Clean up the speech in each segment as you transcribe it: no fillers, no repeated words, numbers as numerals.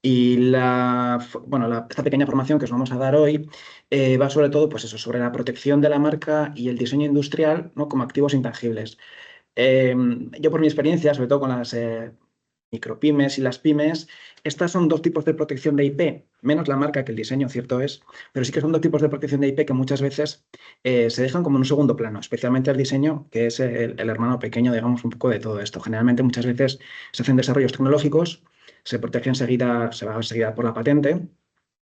Y esta pequeña formación que os vamos a dar hoy va sobre todo, pues eso, sobre la protección de la marca y el diseño industrial, ¿no? Como activos intangibles. Eh, yo por mi experiencia, sobre todo con las micropymes y las pymes, estas son dos tipos de protección de IP, menos la marca que el diseño, cierto es, pero sí que son dos tipos de protección de IP que muchas veces se dejan como en un segundo plano, especialmente el diseño, que es el hermano pequeño, digamos, un poco de todo esto. Generalmente muchas veces se hacen desarrollos tecnológicos, se protege enseguida, se va enseguida por la patente.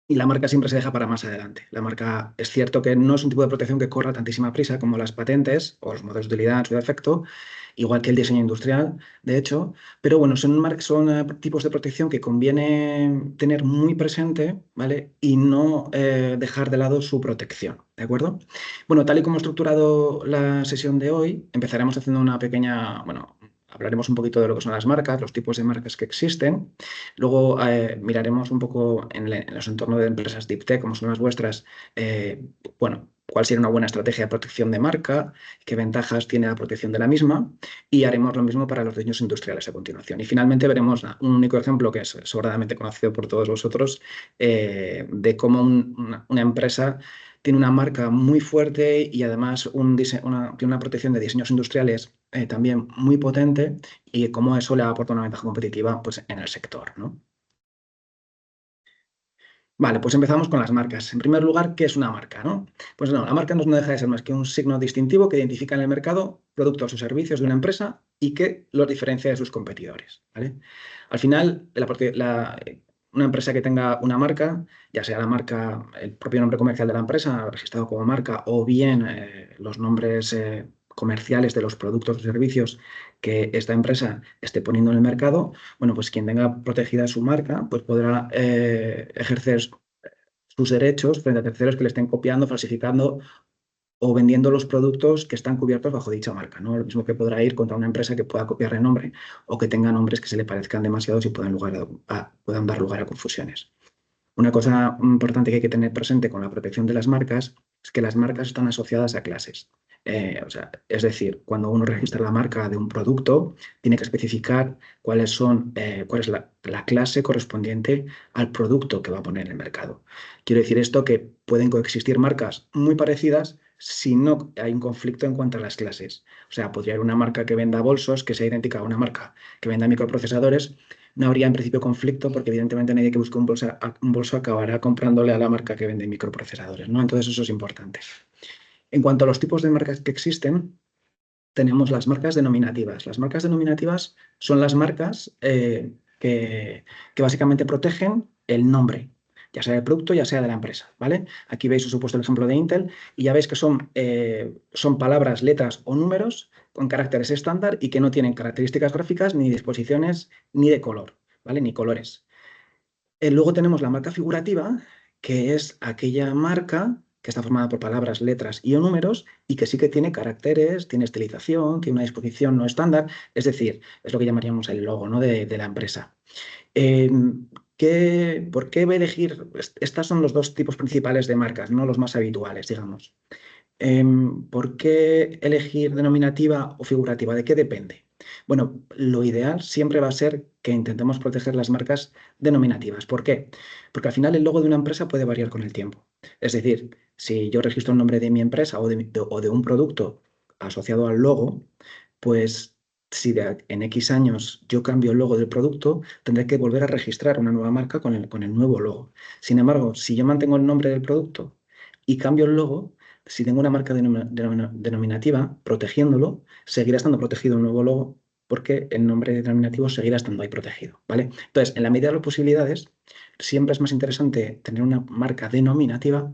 Y la marca siempre se deja para más adelante. La marca es cierto que no es un tipo de protección que corra tantísima prisa como las patentes o los modelos de utilidad en su defecto, igual que el diseño industrial, de hecho, pero bueno, son tipos de protección que conviene tener muy presente, ¿vale? Y no dejar de lado su protección, ¿de acuerdo? Bueno, tal y como he estructurado la sesión de hoy, empezaremos haciendo una pequeña, bueno, hablaremos un poquito de lo que son las marcas, los tipos de marcas que existen. Luego miraremos un poco en los entornos de empresas Deep Tech, como son las vuestras, bueno, cuál sería una buena estrategia de protección de marca, qué ventajas tiene la protección de la misma, y haremos lo mismo para los diseños industriales a continuación. Y finalmente veremos un único ejemplo que es sobradamente conocido por todos vosotros, de cómo una empresa tiene una marca muy fuerte y además tiene una protección de diseños industriales también muy potente y cómo eso le aporta una ventaja competitiva pues, en el sector, ¿no? Vale, pues empezamos con las marcas. En primer lugar, ¿qué es una marca, no? Pues no, la marca no deja de ser más que un signo distintivo que identifica en el mercado productos o servicios de una empresa y que los diferencia de sus competidores, ¿vale? Al final, una empresa que tenga una marca, ya sea la marca, el propio nombre comercial de la empresa registrado como marca o bien los nombres comerciales de los productos o servicios que esta empresa esté poniendo en el mercado, bueno, pues quien tenga protegida su marca, pues podrá ejercer sus derechos frente a terceros que le estén copiando, falsificando o vendiendo los productos que están cubiertos bajo dicha marca, ¿no? Lo mismo que podrá ir contra una empresa que pueda copiar el nombre o que tenga nombres que se le parezcan demasiados y puedan dar lugar a confusiones. Una cosa importante que hay que tener presente con la protección de las marcas es que las marcas están asociadas a clases. Es decir, cuando uno registra la marca de un producto, tiene que especificar cuál es la clase correspondiente al producto que va a poner en el mercado. Quiero decir esto que pueden coexistir marcas muy parecidas si no hay un conflicto en cuanto a las clases. O sea, podría haber una marca que venda bolsos que sea idéntica a una marca que venda microprocesadores, no habría en principio conflicto porque evidentemente nadie que busque un bolso acabará comprándole a la marca que vende microprocesadores, ¿no? Entonces eso es importante. En cuanto a los tipos de marcas que existen, tenemos las marcas denominativas. Las marcas denominativas son las marcas que básicamente protegen el nombre, ya sea del producto, ya sea de la empresa, ¿vale? Aquí veis, os he puesto el ejemplo de Intel y ya veis que son palabras, letras o números con caracteres estándar y que no tienen características gráficas ni disposiciones ni de color, ¿vale? Ni colores. Luego tenemos la marca figurativa, que es aquella marca que está formada por palabras, letras y o números y que sí que tiene caracteres, tiene estilización, tiene una disposición no estándar, es decir, es lo que llamaríamos el logo, ¿no? de la empresa. Eh, ¿Por qué elegir? Estos son los dos tipos principales de marcas, no los más habituales, digamos. ¿Por qué elegir denominativa o figurativa? ¿De qué depende? Bueno, lo ideal siempre va a ser que intentemos proteger las marcas denominativas. ¿Por qué? Porque al final el logo de una empresa puede variar con el tiempo. Es decir, si yo registro el nombre de mi empresa o de un producto asociado al logo, pues si en X años yo cambio el logo del producto, tendré que volver a registrar una nueva marca con el nuevo logo. Sin embargo, si yo mantengo el nombre del producto y cambio el logo, si tengo una marca denominativa protegiéndolo, seguirá estando protegido el nuevo logo porque el nombre denominativo seguirá estando ahí protegido, ¿vale? Entonces, en la medida de las posibilidades, siempre es más interesante tener una marca denominativa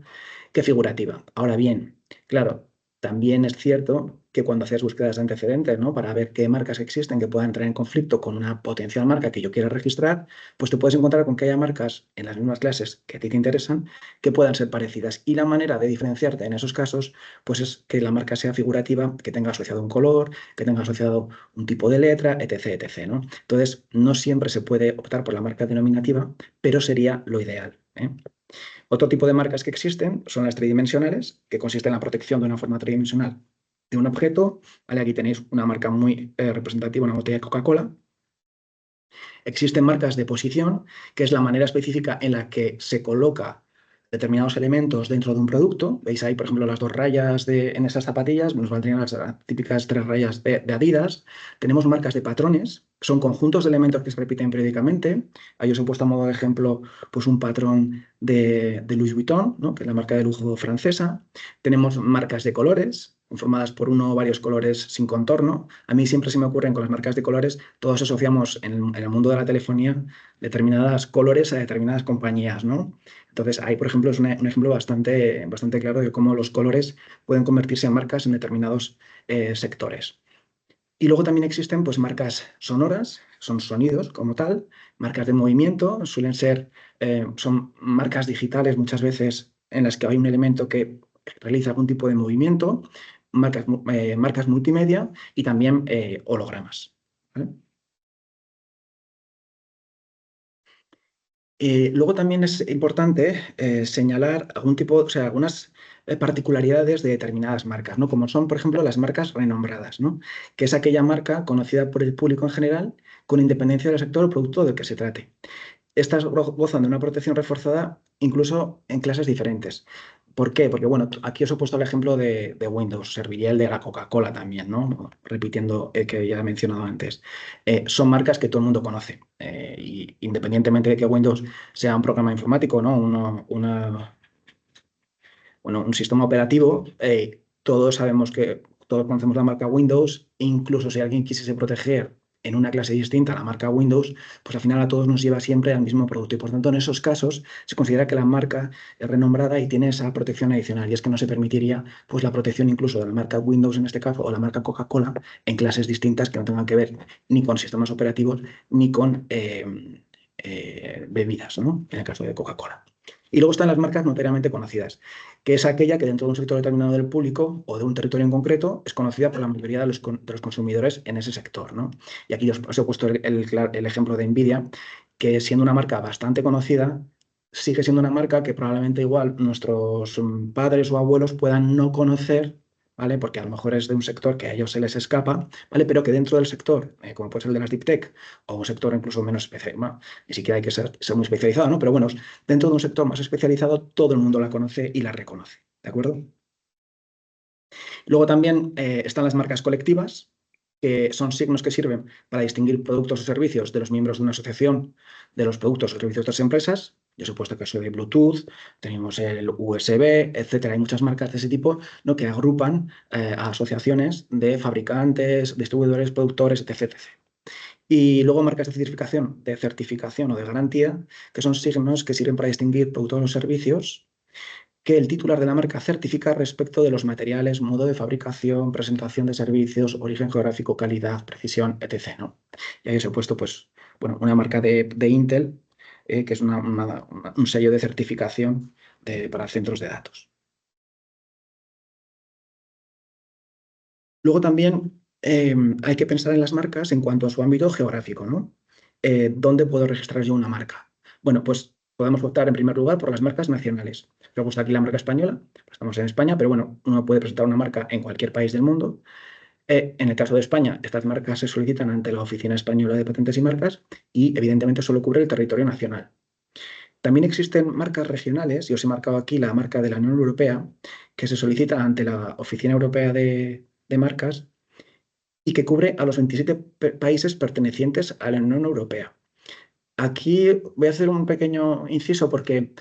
que figurativa. Ahora bien, claro, también es cierto que cuando haces búsquedas de antecedentes, ¿no? Para ver qué marcas existen que puedan entrar en conflicto con una potencial marca que yo quiera registrar, pues te puedes encontrar con que haya marcas en las mismas clases que a ti te interesan que puedan ser parecidas. Y la manera de diferenciarte en esos casos, pues es que la marca sea figurativa, que tenga asociado un color, que tenga asociado un tipo de letra, etc., etc., ¿no? Entonces, no siempre se puede optar por la marca denominativa, pero sería lo ideal, ¿eh? Otro tipo de marcas que existen son las tridimensionales, que consiste en la protección de una forma tridimensional de un objeto. ¿Vale? Aquí tenéis una marca muy representativa, una botella de Coca-Cola. Existen marcas de posición, que es la manera específica en la que se coloca determinados elementos dentro de un producto. Veis ahí, por ejemplo, las 2 rayas en esas zapatillas, nos valdrían las típicas 3 rayas de Adidas. Tenemos marcas de patrones, son conjuntos de elementos que se repiten periódicamente. Ahí os he puesto a modo de ejemplo pues un patrón de Louis Vuitton, ¿no? Que es la marca de lujo francesa. Tenemos marcas de colores, conformadas por uno o varios colores sin contorno. A mí siempre se me ocurren con las marcas de colores, todos asociamos en el mundo de la telefonía determinados colores a determinadas compañías, ¿no? Entonces, ahí, por ejemplo, es un ejemplo bastante claro de cómo los colores pueden convertirse en marcas en determinados sectores. Y luego también existen pues, marcas sonoras, son sonidos como tal, marcas de movimiento, son marcas digitales muchas veces en las que hay un elemento que realiza algún tipo de movimiento, marcas multimedia y también hologramas. ¿Vale? Luego también es importante señalar o sea, algunas particularidades de determinadas marcas, ¿no? Como son, por ejemplo, las marcas renombradas, ¿no? Que es aquella marca conocida por el público en general, con independencia del sector o producto del que se trate. Estas gozan de una protección reforzada incluso en clases diferentes. ¿Por qué? Porque, bueno, aquí os he puesto el ejemplo de Windows, serviría el de la Coca-Cola también, ¿no? Repitiendo el que ya he mencionado antes. Son marcas que todo el mundo conoce. Y independientemente de que Windows sea un programa informático, ¿no? Bueno, un sistema operativo, todos sabemos todos conocemos la marca Windows, incluso si alguien quisiese proteger en una clase distinta la marca Windows, pues al final a todos nos lleva siempre al mismo producto. Y por tanto, en esos casos se considera que la marca es renombrada y tiene esa protección adicional. Y es que no se permitiría pues, la protección incluso de la marca Windows en este caso o la marca Coca-Cola en clases distintas que no tengan que ver ni con sistemas operativos ni con bebidas, ¿no? En el caso de Coca-Cola. Y luego están las marcas notoriamente conocidas, que es aquella que dentro de un sector determinado del público o de un territorio en concreto es conocida por la mayoría de los consumidores en ese sector, ¿no? Y aquí os he puesto el ejemplo de Nvidia, que siendo una marca bastante conocida, sigue siendo una marca que probablemente igual nuestros padres o abuelos puedan no conocer, ¿vale? Porque a lo mejor es de un sector que a ellos se les escapa, ¿vale? Pero que dentro del sector, como puede ser el de las Deep Tech, o un sector incluso menos especializado, bueno, ni siquiera hay que ser muy especializado, ¿no? Pero bueno, dentro de un sector más especializado, todo el mundo la conoce y la reconoce, ¿de acuerdo? Luego también están las marcas colectivas, que son signos que sirven para distinguir productos o servicios de los miembros de una asociación de los productos o servicios de las empresas. Yo he puesto el caso de Bluetooth, tenemos el USB, etcétera. Hay muchas marcas de ese tipo, ¿no? Que agrupan a asociaciones de fabricantes, distribuidores, productores, etc. Y luego marcas de certificación o de garantía, que son signos que sirven para distinguir productos o servicios que el titular de la marca certifica respecto de los materiales, modo de fabricación, presentación de servicios, origen geográfico, calidad, precisión, etc., ¿no? Y ahí os he puesto, pues, bueno, una marca de Intel, que es un sello de certificación para centros de datos. Luego también hay que pensar en las marcas en cuanto a su ámbito geográfico, ¿no? ¿Dónde puedo registrar yo una marca? Bueno, pues podemos optar en primer lugar por las marcas nacionales. Si os gusta aquí la marca española, pues estamos en España, pero bueno, uno puede presentar una marca en cualquier país del mundo. En el caso de España, estas marcas se solicitan ante la Oficina Española de Patentes y Marcas y evidentemente solo cubre el territorio nacional. También existen marcas regionales, y os he marcado aquí la marca de la Unión Europea, que se solicita ante la Oficina Europea de Marcas y que cubre a los 27 países pertenecientes a la Unión Europea. Aquí voy a hacer un pequeño inciso porque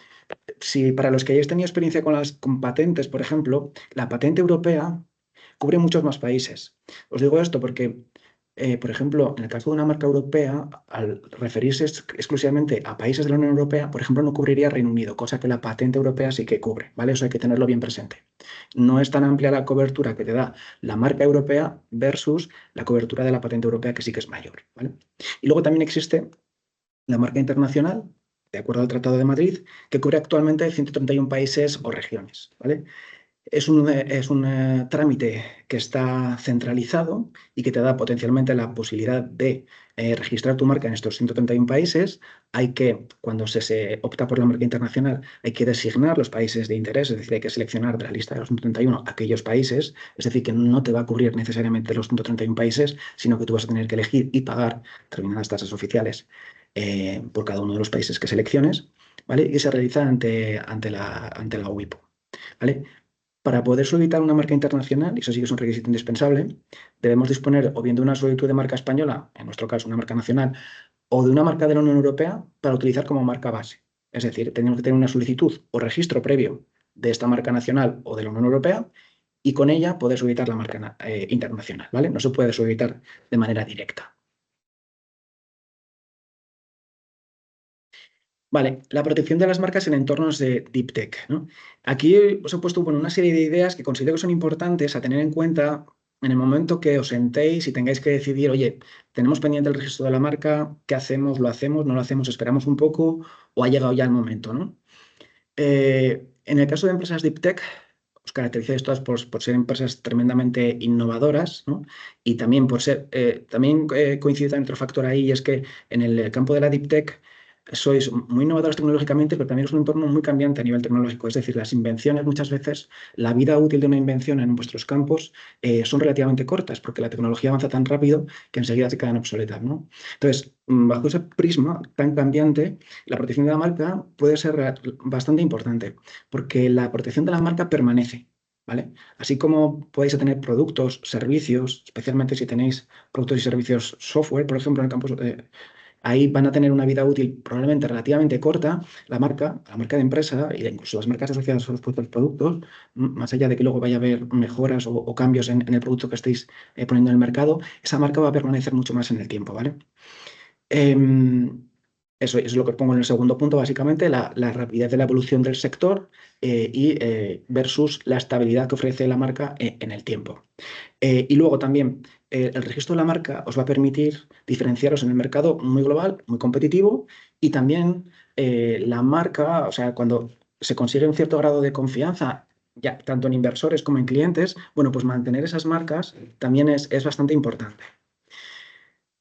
si para los que hayáis tenido experiencia con patentes, por ejemplo, la patente europea cubre muchos más países. Os digo esto porque, por ejemplo, en el caso de una marca europea, al referirse exclusivamente a países de la Unión Europea, por ejemplo, no cubriría Reino Unido, cosa que la patente europea sí que cubre, ¿vale? Eso hay que tenerlo bien presente. No es tan amplia la cobertura que te da la marca europea versus la cobertura de la patente europea, que sí que es mayor, ¿vale? Y luego también existe la marca internacional, de acuerdo al Tratado de Madrid, que cubre actualmente 131 países o regiones, ¿vale? Es un trámite que está centralizado y que te da potencialmente la posibilidad de registrar tu marca en estos 131 países. Cuando se opta por la marca internacional, hay que designar los países de interés, es decir, hay que seleccionar de la lista de los 131 aquellos países, es decir, que no te va a cubrir necesariamente los 131 países, sino que tú vas a tener que elegir y pagar determinadas tasas oficiales por cada uno de los países que selecciones, ¿vale? Y se realiza ante la UIPO, ¿vale? Para poder solicitar una marca internacional, y eso sí que es un requisito indispensable, debemos disponer o bien de una solicitud de marca española, en nuestro caso una marca nacional, o de una marca de la Unión Europea para utilizar como marca base. Es decir, tenemos que tener una solicitud o registro previo de esta marca nacional o de la Unión Europea y con ella poder solicitar la marca internacional, ¿vale? No se puede solicitar de manera directa. Vale, la protección de las marcas en entornos de Deep Tech, ¿no? Aquí os he puesto bueno, una serie de ideas que considero que son importantes a tener en cuenta en el momento que os sentéis y tengáis que decidir, oye, tenemos pendiente el registro de la marca, ¿qué hacemos? ¿Lo hacemos? ¿No lo hacemos? ¿Esperamos un poco? ¿O ha llegado ya el momento, ¿no? En el caso de empresas Deep Tech, os caracterizáis todas por ser empresas tremendamente innovadoras, ¿no? Y también coincide también otro factor ahí, y es que en el campo de la Deep Tech sois muy innovadores tecnológicamente, pero también es un entorno muy cambiante a nivel tecnológico. Es decir, las invenciones muchas veces, la vida útil de una invención en vuestros campos son relativamente cortas, porque la tecnología avanza tan rápido que enseguida se quedan obsoletas, ¿no? Entonces, bajo ese prisma tan cambiante, la protección de la marca puede ser bastante importante, porque la protección de la marca permanece, ¿vale? Así como podéis tener productos, servicios, especialmente si tenéis productos y servicios software, por ejemplo, en el campo, ahí van a tener una vida útil probablemente relativamente corta, la marca de empresa e incluso las marcas asociadas a los productos, más allá de que luego vaya a haber mejoras o cambios en el producto que estéis poniendo en el mercado, esa marca va a permanecer mucho más en el tiempo, ¿vale? Em, Eso es lo que pongo en el segundo punto, básicamente, la rapidez de la evolución del sector versus la estabilidad que ofrece la marca en el tiempo. Y luego también el registro de la marca os va a permitir diferenciaros en el mercado muy global, muy competitivo, y también la marca, o sea, cuando se consigue un cierto grado de confianza, ya tanto en inversores como en clientes, bueno, pues mantener esas marcas también es bastante importante.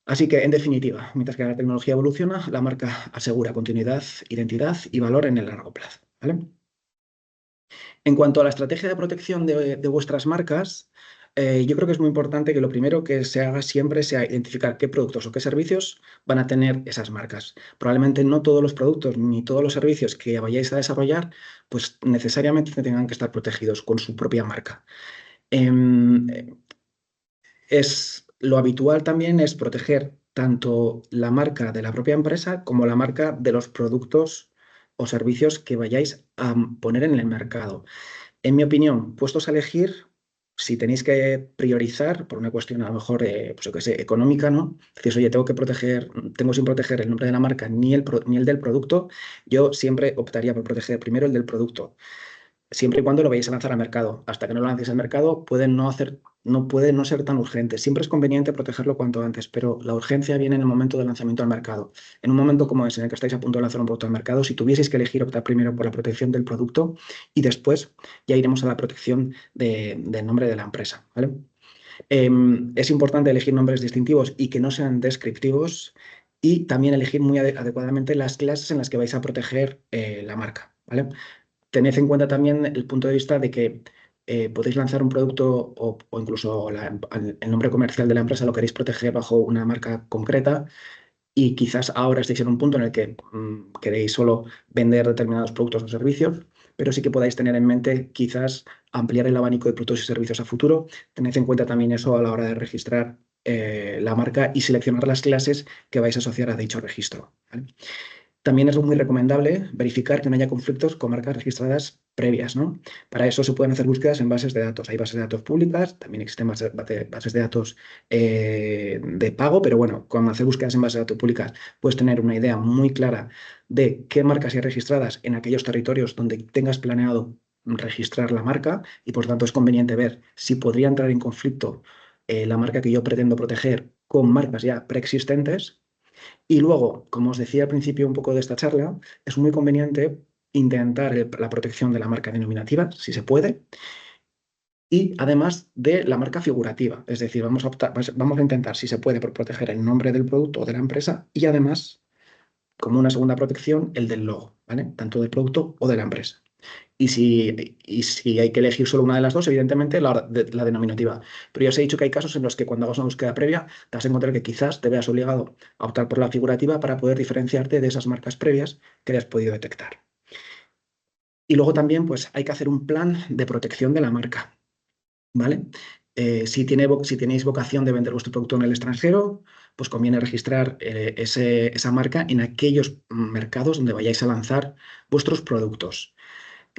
Así que, en definitiva, mientras que la tecnología evoluciona, la marca asegura continuidad, identidad y valor en el largo plazo, ¿vale? En cuanto a la estrategia de protección de vuestras marcas, yo creo que es muy importante que lo primero que se haga siempre sea identificar qué productos o qué servicios van a tener esas marcas. Probablemente no todos los productos ni todos los servicios que vayáis a desarrollar, pues necesariamente tengan que estar protegidos con su propia marca. Em, lo habitual también es proteger tanto la marca de la propia empresa como la marca de los productos o servicios que vayáis a poner en el mercado. En mi opinión, puestos a elegir, si tenéis que priorizar por una cuestión a lo mejor, pues yo qué sé, económica, ¿no? Dices, oye, tengo sin proteger el nombre de la marca ni el del producto, yo siempre optaría por proteger primero el del producto, siempre y cuando lo vayáis a lanzar al mercado. Hasta que no lo lancéis al mercado, puede no ser tan urgente. Siempre es conveniente protegerlo cuanto antes, pero la urgencia viene en el momento del lanzamiento al mercado. En un momento como ese, en el que estáis a punto de lanzar un producto al mercado, si tuvieseis que elegir, optar primero por la protección del producto y después ya iremos a la protección del nombre de la empresa, ¿vale? Es importante elegir nombres distintivos y que no sean descriptivos, y también elegir muy adecuadamente las clases en las que vais a proteger la marca, ¿vale? Tened en cuenta también el punto de vista de que podéis lanzar un producto o incluso el nombre comercial de la empresa lo queréis proteger bajo una marca concreta, y quizás ahora estéis en un punto en el que queréis solo vender determinados productos o servicios, pero sí que podáis tener en mente quizás ampliar el abanico de productos y servicios a futuro. Tened en cuenta también eso a la hora de registrar la marca y seleccionar las clases que vais a asociar a dicho registro, ¿vale? También es muy recomendable verificar que no haya conflictos con marcas registradas previas, ¿no? Para eso se pueden hacer búsquedas en bases de datos. Hay bases de datos públicas, también existen bases de datos de pago, pero bueno, con hacer búsquedas en bases de datos públicas puedes tener una idea muy clara de qué marcas hay registradas en aquellos territorios donde tengas planeado registrar la marca, y por tanto es conveniente ver si podría entrar en conflicto la marca que yo pretendo proteger con marcas ya preexistentes. Y luego, como os decía al principio un poco de esta charla, es muy conveniente intentar la protección de la marca denominativa, si se puede, Y además de la marca figurativa, es decir, vamos a intentar, si se puede, por proteger el nombre del producto o de la empresa y además, como una segunda protección, el del logo, ¿vale? Tanto del producto o de la empresa. Y si hay que elegir solo una de las dos, evidentemente la denominativa. Pero ya os he dicho que hay casos en los que cuando hagas una búsqueda previa te vas a encontrar que quizás te veas obligado a optar por la figurativa para poder diferenciarte de esas marcas previas que hayas podido detectar. Y luego también pues, hay que hacer un plan de protección de la marca, ¿vale? Si tenéis vocación de vender vuestro producto en el extranjero, pues conviene registrar esa marca en aquellos mercados donde vayáis a lanzar vuestros productos.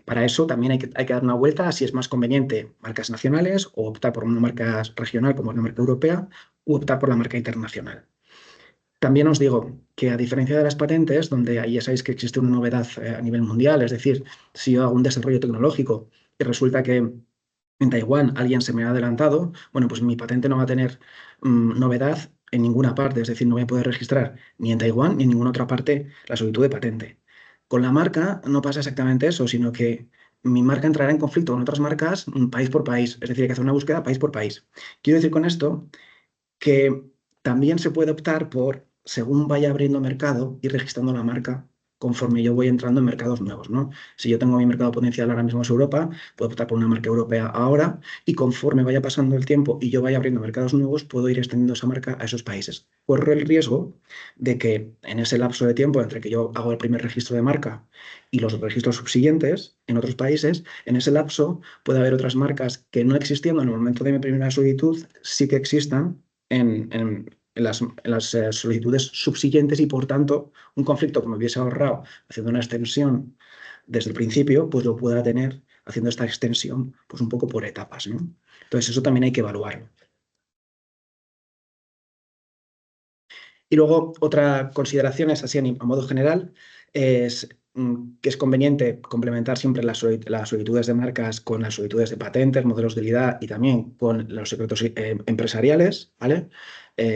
Para eso también hay que dar una vuelta a si es más conveniente marcas nacionales o optar por una marca regional como la marca europea u optar por la marca internacional. También os digo que a diferencia de las patentes, donde ahí ya sabéis que existe una novedad a nivel mundial, es decir, si yo hago un desarrollo tecnológico y resulta que en Taiwán alguien se me ha adelantado, bueno, pues mi patente no va a tener novedad en ninguna parte, es decir, no voy a poder registrar ni en Taiwán ni en ninguna otra parte la solicitud de patente. Con la marca no pasa exactamente eso, sino que mi marca entrará en conflicto con otras marcas país por país, es decir, hay que hacer una búsqueda país por país. Quiero decir con esto que también se puede optar por, según vaya abriendo mercado, ir registrando la marca conforme yo voy entrando en mercados nuevos, ¿no? Si yo tengo mi mercado potencial ahora mismo es Europa, puedo optar por una marca europea ahora y conforme vaya pasando el tiempo y yo vaya abriendo mercados nuevos, puedo ir extendiendo esa marca a esos países. Corro el riesgo de que en ese lapso de tiempo entre que yo hago el primer registro de marca y los registros subsiguientes en otros países, en ese lapso puede haber otras marcas que no existiendo en el momento de mi primera solicitud, sí que existan en las solicitudes subsiguientes y, por tanto, un conflicto que me hubiese ahorrado haciendo una extensión desde el principio, pues lo pueda tener haciendo esta extensión pues un poco por etapas, ¿no? Entonces, eso también hay que evaluarlo. Y luego, otra consideración es así a modo general, es que es conveniente complementar siempre las solicitudes de marcas con las solicitudes de patentes, modelos de unidad y también con los secretos empresariales, ¿vale?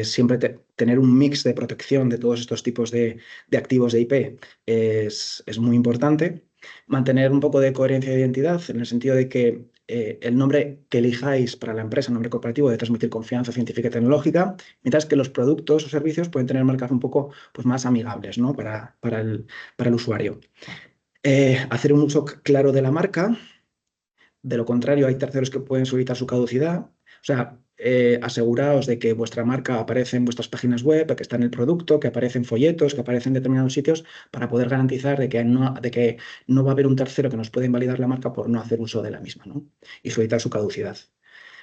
Siempre tener un mix de protección de todos estos tipos de activos de IP es muy importante. Mantener un poco de coherencia de identidad en el sentido de que el nombre que elijáis para la empresa, el nombre corporativo, debe transmitir confianza científica y tecnológica, mientras que los productos o servicios pueden tener marcas un poco pues, más amigables, ¿no? para el usuario. Hacer un uso claro de la marca. De lo contrario, hay terceros que pueden solicitar su caducidad. O sea, aseguraos de que vuestra marca aparece en vuestras páginas web, que está en el producto, que aparece en folletos, que aparece en determinados sitios, para poder garantizar de que no va a haber un tercero que nos pueda invalidar la marca por no hacer uso de la misma, ¿no? Y solicitar su caducidad.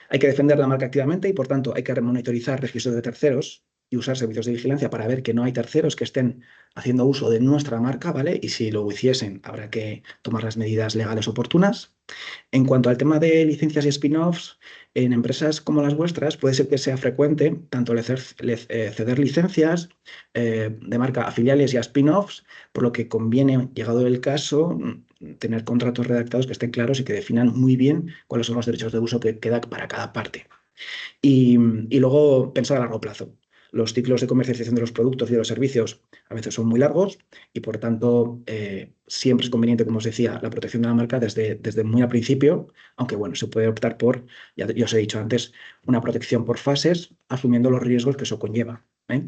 Hay que defender la marca activamente y, por tanto, hay que monitorizar registros de terceros y usar servicios de vigilancia para ver que no hay terceros que estén haciendo uso de nuestra marca, ¿vale? Y si lo hiciesen, habrá que tomar las medidas legales oportunas. En cuanto al tema de licencias y spin-offs, en empresas como las vuestras puede ser que sea frecuente tanto ceder licencias de marca a filiales y a spin-offs, por lo que conviene, llegado el caso, tener contratos redactados que estén claros y que definan muy bien cuáles son los derechos de uso que queda para cada parte. Y luego pensar a largo plazo. Los ciclos de comercialización de los productos y de los servicios a veces son muy largos y, por tanto, siempre es conveniente, como os decía, la protección de la marca desde muy al principio, aunque bueno, se puede optar por, ya os he dicho antes, una protección por fases, asumiendo los riesgos que eso conlleva. ¿Eh?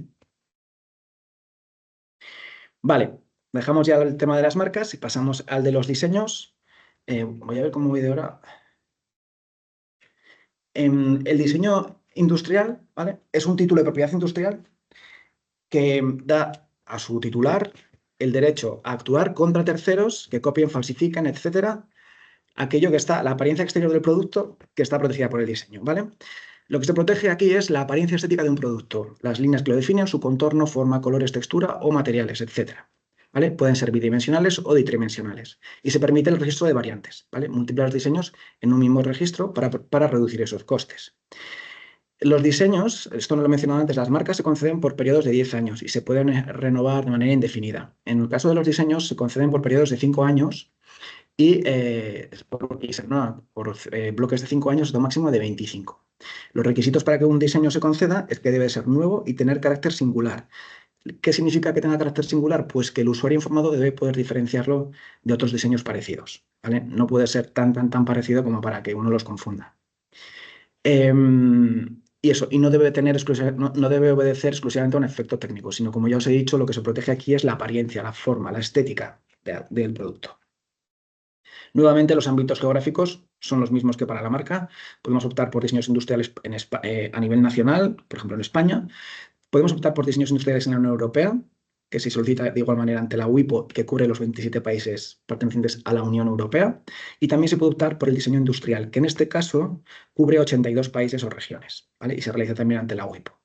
Vale, dejamos ya el tema de las marcas y pasamos al de los diseños. Voy a ver cómo voy de hora. El diseño industrial, ¿vale? Es un título de propiedad industrial que da a su titular el derecho a actuar contra terceros que copien, falsifican, etcétera, aquello que está, la apariencia exterior del producto que está protegida por el diseño, ¿vale? Lo que se protege aquí es la apariencia estética de un producto, las líneas que lo definen, su contorno, forma, colores, textura o materiales, etcétera. ¿Vale? Pueden ser bidimensionales o tridimensionales. Y se permite el registro de variantes, ¿vale? Múltiples diseños en un mismo registro para reducir esos costes. Los diseños, esto no lo he mencionado antes, las marcas se conceden por periodos de 10 años y se pueden renovar de manera indefinida. En el caso de los diseños se conceden por periodos de 5 años y por bloques de 5 años hasta un máximo de 25. Los requisitos para que un diseño se conceda es que debe ser nuevo y tener carácter singular. ¿Qué significa que tenga carácter singular? Pues que el usuario informado debe poder diferenciarlo de otros diseños parecidos, ¿vale? No puede ser tan parecido como para que uno los confunda. Y eso, y no debe no debe obedecer exclusivamente a un efecto técnico, sino, como ya os he dicho, lo que se protege aquí es la apariencia, la forma, la estética del producto. Nuevamente, los ámbitos geográficos son los mismos que para la marca. Podemos optar por diseños industriales a nivel nacional, por ejemplo en España. Podemos optar por diseños industriales en la Unión Europea, que se solicita de igual manera ante la WIPO, que cubre los 27 países pertenecientes a la Unión Europea. Y también se puede optar por el diseño industrial, que en este caso cubre 82 países o regiones, ¿vale? Y se realiza también ante la WIPO.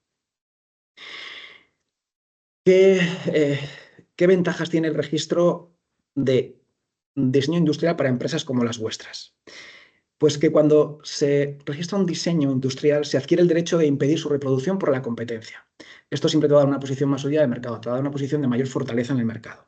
¿Qué ventajas tiene el registro de diseño industrial para empresas como las vuestras? Pues que cuando se registra un diseño industrial se adquiere el derecho de impedir su reproducción por la competencia. Esto siempre te va a dar una posición más sólida de mercado, te va a dar una posición de mayor fortaleza en el mercado.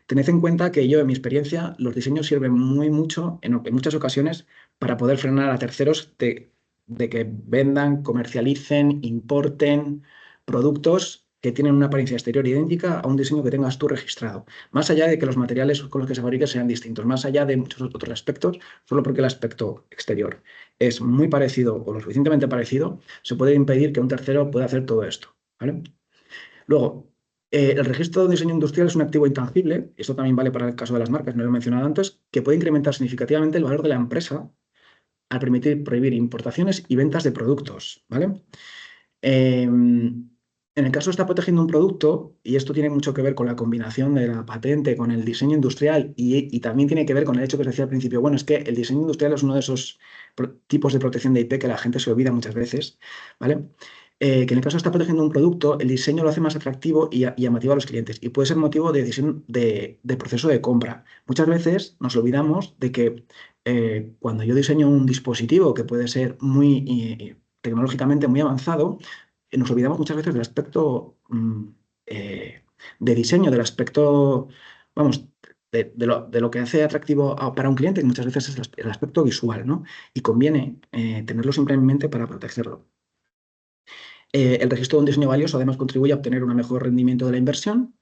Tened en cuenta que yo, en mi experiencia, los diseños sirven mucho, en muchas ocasiones, para poder frenar a terceros de que vendan, comercialicen, importen productos que tienen una apariencia exterior idéntica a un diseño que tengas tú registrado. Más allá de que los materiales con los que se fabrica sean distintos, más allá de muchos otros aspectos, solo porque el aspecto exterior es muy parecido o lo suficientemente parecido, se puede impedir que un tercero pueda hacer todo esto, ¿vale? Luego, el registro de diseño industrial es un activo intangible, esto también vale para el caso de las marcas, no lo he mencionado antes, que puede incrementar significativamente el valor de la empresa al permitir prohibir importaciones y ventas de productos, ¿vale? En el caso de estar protegiendo un producto, y esto tiene mucho que ver con la combinación de la patente con el diseño industrial y también tiene que ver con el hecho que os decía al principio, bueno, es que el diseño industrial es uno de esos tipos de protección de IP que la gente se olvida muchas veces, ¿vale? Que en el caso de estar protegiendo un producto, el diseño lo hace más atractivo y llamativo a los clientes y puede ser motivo de decisión de proceso de compra. Muchas veces nos olvidamos de que cuando yo diseño un dispositivo que puede ser muy tecnológicamente muy avanzado, nos olvidamos muchas veces del aspecto de diseño, del aspecto, vamos, de lo que hace atractivo para un cliente, que muchas veces es el aspecto visual, ¿no? Y conviene tenerlo siempre en mente para protegerlo. El registro de un diseño valioso además contribuye a obtener un mejor rendimiento de la inversión.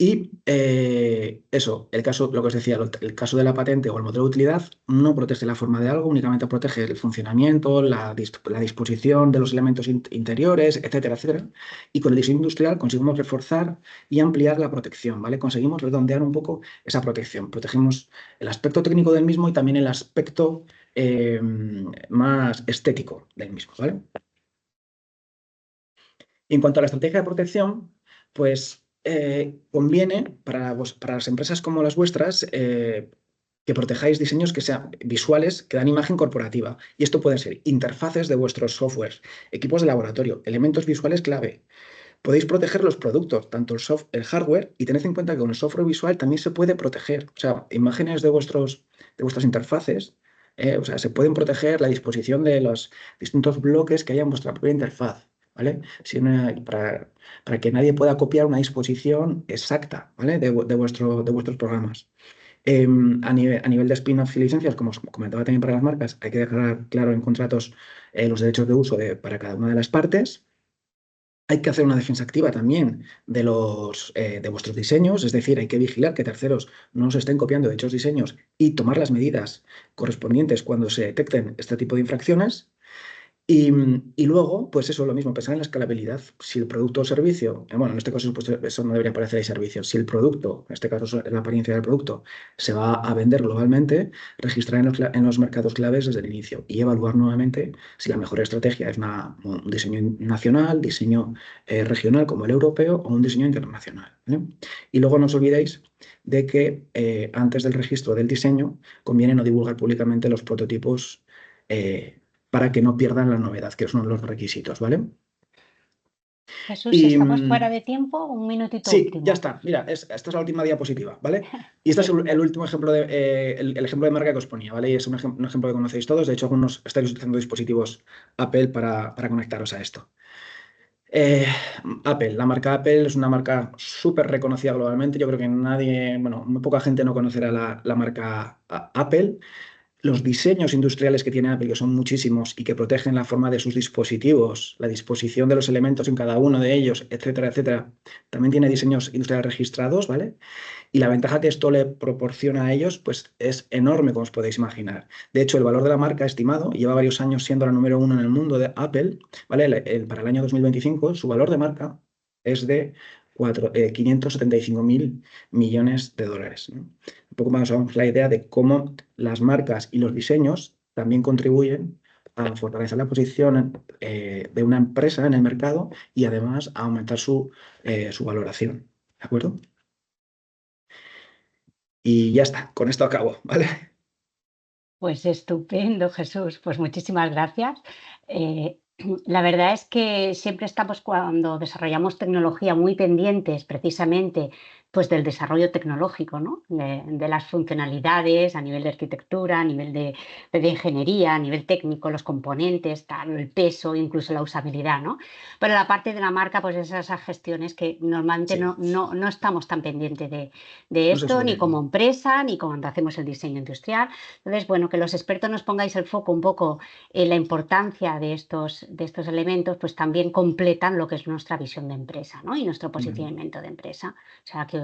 Y lo que os decía, el caso de la patente o el modelo de utilidad no protege la forma de algo, únicamente protege el funcionamiento, la disposición de los elementos interiores, etcétera, etcétera. Y con el diseño industrial conseguimos reforzar y ampliar la protección, ¿vale? Conseguimos redondear un poco esa protección. Protegemos el aspecto técnico del mismo y también el aspecto más estético del mismo, ¿vale? Y en cuanto a la estrategia de protección, pues conviene para las empresas como las vuestras que protejáis diseños que sean visuales, que dan imagen corporativa. Y esto pueden ser interfaces de vuestros softwares, equipos de laboratorio, elementos visuales clave. Podéis proteger los productos, tanto el hardware, y tened en cuenta que con el software visual también se puede proteger. O sea, imágenes de vuestras interfaces, o sea, se pueden proteger la disposición de los distintos bloques que haya en vuestra propia interfaz. ¿Vale? Para que nadie pueda copiar una disposición exacta, ¿vale? de vuestros programas. A nivel de spin-off y licencias, como os comentaba también para las marcas, hay que dejar claro en contratos los derechos de uso para cada una de las partes. Hay que hacer una defensa activa también de vuestros diseños, es decir, hay que vigilar que terceros no os estén copiando dichos diseños y tomar las medidas correspondientes cuando se detecten este tipo de infracciones. Y luego, pues eso, lo mismo, pensar en la escalabilidad. Si el producto o servicio, bueno, en este caso pues, eso no debería aparecer ahí servicio, si el producto, en este caso es la apariencia del producto, se va a vender globalmente, registrar en los mercados claves desde el inicio y evaluar nuevamente si la mejor estrategia es un diseño nacional, diseño regional como el europeo o un diseño internacional, ¿vale? Y luego no os olvidéis de que antes del registro del diseño conviene no divulgar públicamente los prototipos para que no pierdan la novedad, que son los requisitos, ¿vale? Jesús, Y estamos fuera de tiempo, un minutito sí, ya último. está. Mira, esta es la última diapositiva, ¿vale? Y este es el último ejemplo el ejemplo de marca que os ponía, ¿vale? Y es un ejemplo que conocéis todos. De hecho, algunos estáis utilizando dispositivos Apple para conectaros a esto. Apple, la marca Apple es una marca súper reconocida globalmente. Yo creo que nadie, bueno, muy poca gente no conocerá la marca Apple. los diseños industriales que tiene Apple, que son muchísimos y que protegen la forma de sus dispositivos, la disposición de los elementos en cada uno de ellos, etcétera, etcétera, también tiene diseños industriales registrados, ¿vale? Y la ventaja que esto le proporciona a ellos, pues es enorme, como os podéis imaginar. De hecho, el valor de la marca estimado, lleva varios años siendo la número uno en el mundo de Apple, ¿vale? Para el año 2025, su valor de marca es de 575.000 millones de dólares, ¿no? Un poco más o menos la idea de cómo las marcas y los diseños también contribuyen a fortalecer la posición de una empresa en el mercado y además a aumentar su valoración. ¿De acuerdo? Y ya está, con esto acabo, ¿vale? Pues estupendo, Jesús. Pues muchísimas gracias. Eh, la verdad es que siempre estamos, cuando desarrollamos tecnología, muy pendientes precisamente pues del desarrollo tecnológico, ¿no? De las funcionalidades a nivel de arquitectura, a nivel de ingeniería, a nivel técnico, los componentes, tal, el peso, incluso la usabilidad, ¿no? Pero la parte de la marca, pues esas gestiones que normalmente Sí, no estamos tan pendientes de no se esto, ni suele. como empresa, ni cuando hacemos el diseño industrial. Entonces, bueno, que los expertos nos pongáis el foco un poco en la importancia de estos elementos, pues también completan lo que es nuestra visión de empresa, ¿no? Y nuestro posicionamiento de empresa. O sea que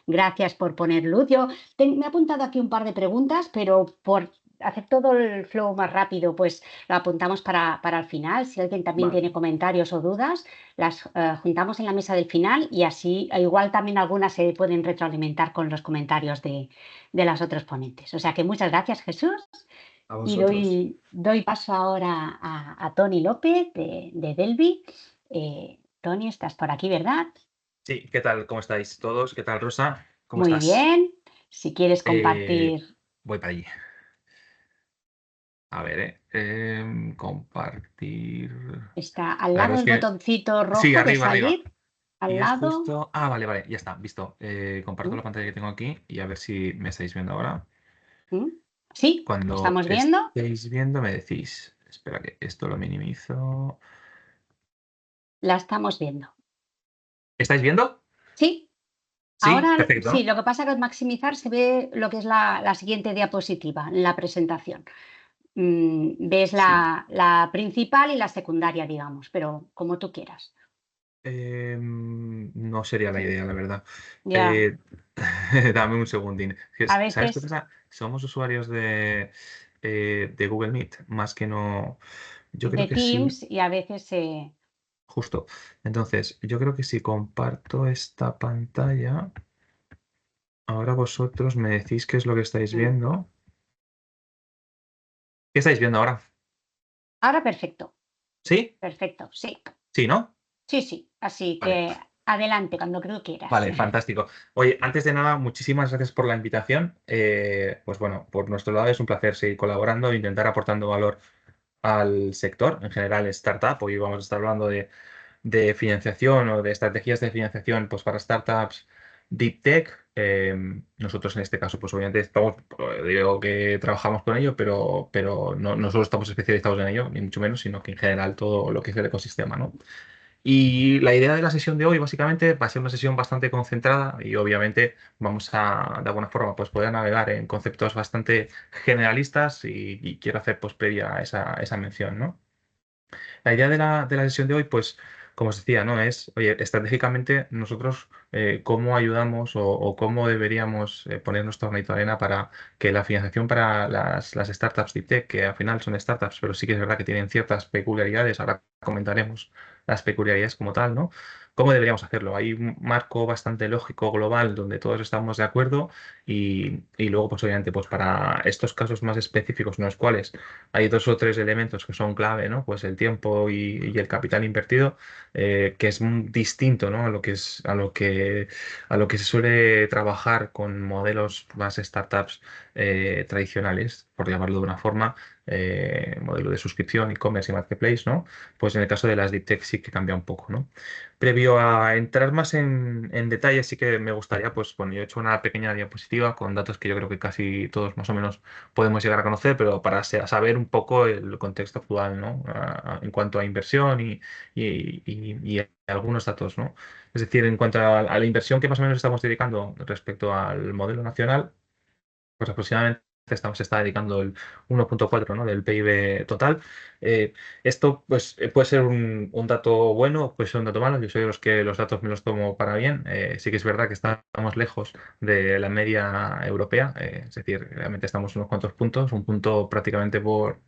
gracias por poner luz. Yo me he apuntado aquí un par de preguntas, pero por hacer todo el flow más rápido, pues lo apuntamos para el final. Si alguien también Vale, tiene comentarios o dudas, las juntamos en la mesa del final y así igual también algunas se pueden retroalimentar con los comentarios de las otros ponentes. O sea que muchas gracias, Jesús. a Y vosotros. doy paso ahora a Tony López de Delvi. Tony, estás por aquí, ¿verdad? Sí, ¿qué tal? ¿Cómo estáis todos? ¿Qué tal, Rosa? ¿Cómo Muy estás? bien. Si quieres Eh, compartir, voy para allí. A ver, compartir. está al Claro, lado es del que. botoncito Sí, rojo de arriba, arriba. salir, al Y es lado. justo. Ah, vale, vale, ya está, visto. Comparto ¿Mm? la pantalla que tengo aquí y a ver si me estáis viendo ahora. ¿Mm? Sí, ¿lo Cuando estamos viendo? estéis viendo, me decís. Espera que esto lo minimizo. La estamos viendo. ¿Estáis viendo? Sí, Sí, ahora perfecto, sí, ¿no? lo que pasa que al maximizar se ve lo que es la siguiente diapositiva en la presentación. Ves Sí. la principal y la secundaria, digamos, pero como tú quieras. No sería la idea, la verdad. Ya, Eh, dame un segundín. a ¿Sabes qué veces pasa? Somos usuarios de Google Meet, más que no. Yo de creo que sí, Teams y a veces justo. Entonces, yo creo que si comparto esta pantalla, ahora vosotros me decís qué es lo que estáis mm. viendo. ¿Qué estáis viendo ahora? Ahora perfecto, ¿Sí? perfecto, sí, Sí, ¿no? sí, sí. Así Vale. que adelante cuando tú quieras. Vale, fantástico. Oye, antes de nada, muchísimas gracias por la invitación. Pues bueno, por nuestro lado es un placer seguir colaborando e intentar aportando valor al sector, en general startup. Hoy vamos a estar hablando de financiación o de estrategias de financiación pues, para startups deep tech. Nosotros en este caso, pues obviamente estamos, digo que trabajamos con ello, pero no solo estamos especializados en ello, ni mucho menos, sino que en general todo lo que es el ecosistema, ¿no? Y la idea de la sesión de hoy básicamente va a ser una sesión bastante concentrada y obviamente vamos a de alguna forma pues poder navegar en conceptos bastante generalistas y quiero hacer pues previa a esa mención, ¿no? La idea de la sesión de hoy, pues, como os decía, ¿no? Es, oye, estratégicamente nosotros cómo ayudamos o cómo deberíamos poner nuestro granito de arena para que la financiación para las startups deep tech, que al final son startups, pero sí que es verdad que tienen ciertas peculiaridades, ahora comentaremos las peculiaridades como tal, ¿no? ¿Cómo deberíamos hacerlo? Hay un marco bastante lógico global donde todos estamos de acuerdo y luego, pues obviamente, pues para estos casos más específicos en los cuales hay dos o tres elementos que son clave, ¿no? Pues el tiempo y el capital invertido, que es distinto, ¿no? A lo que se suele trabajar con modelos más startups tradicionales, por llamarlo de una forma, modelo de suscripción, e-commerce y marketplace, ¿no? Pues en el caso de las deep tech sí que cambia un poco, ¿no? Previo a entrar más en detalle, sí que me gustaría, pues bueno, yo he hecho una pequeña diapositiva con datos que yo creo que casi todos más o menos podemos llegar a conocer, pero para saber un poco el contexto actual, ¿no? En cuanto a inversión y algunos datos, ¿no? Es decir, en cuanto a la inversión que más o menos estamos dedicando respecto al modelo nacional, pues aproximadamente se está dedicando el 1,4, ¿no?, del PIB total. Esto pues, puede ser un dato bueno, puede ser un dato malo. Yo soy de los que los datos me los tomo para bien. Sí que es verdad que estamos lejos de la media europea, es decir, realmente estamos unos cuantos puntos, un punto prácticamente por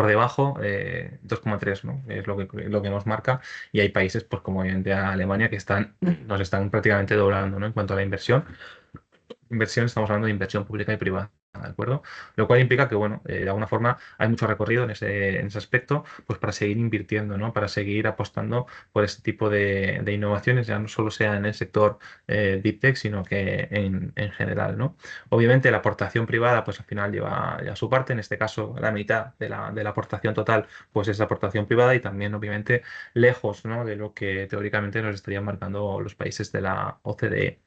debajo, 2,3, ¿no?, es lo que nos marca. Y hay países, pues como obviamente Alemania, que nos están prácticamente doblando, ¿no?, en cuanto a la inversión. Inversión, estamos hablando de inversión pública y privada, ¿de acuerdo? Lo cual implica que, bueno, de alguna forma hay mucho recorrido en ese aspecto, pues para seguir invirtiendo, ¿no?, para seguir apostando por este tipo de innovaciones, ya no solo sea en el sector Deep Tech, sino que en general, ¿no? Obviamente la aportación privada, pues al final lleva ya su parte, en este caso la mitad de la aportación total, pues es la aportación privada y también, obviamente, lejos, ¿no?, de lo que teóricamente nos estarían marcando los países de la OCDE.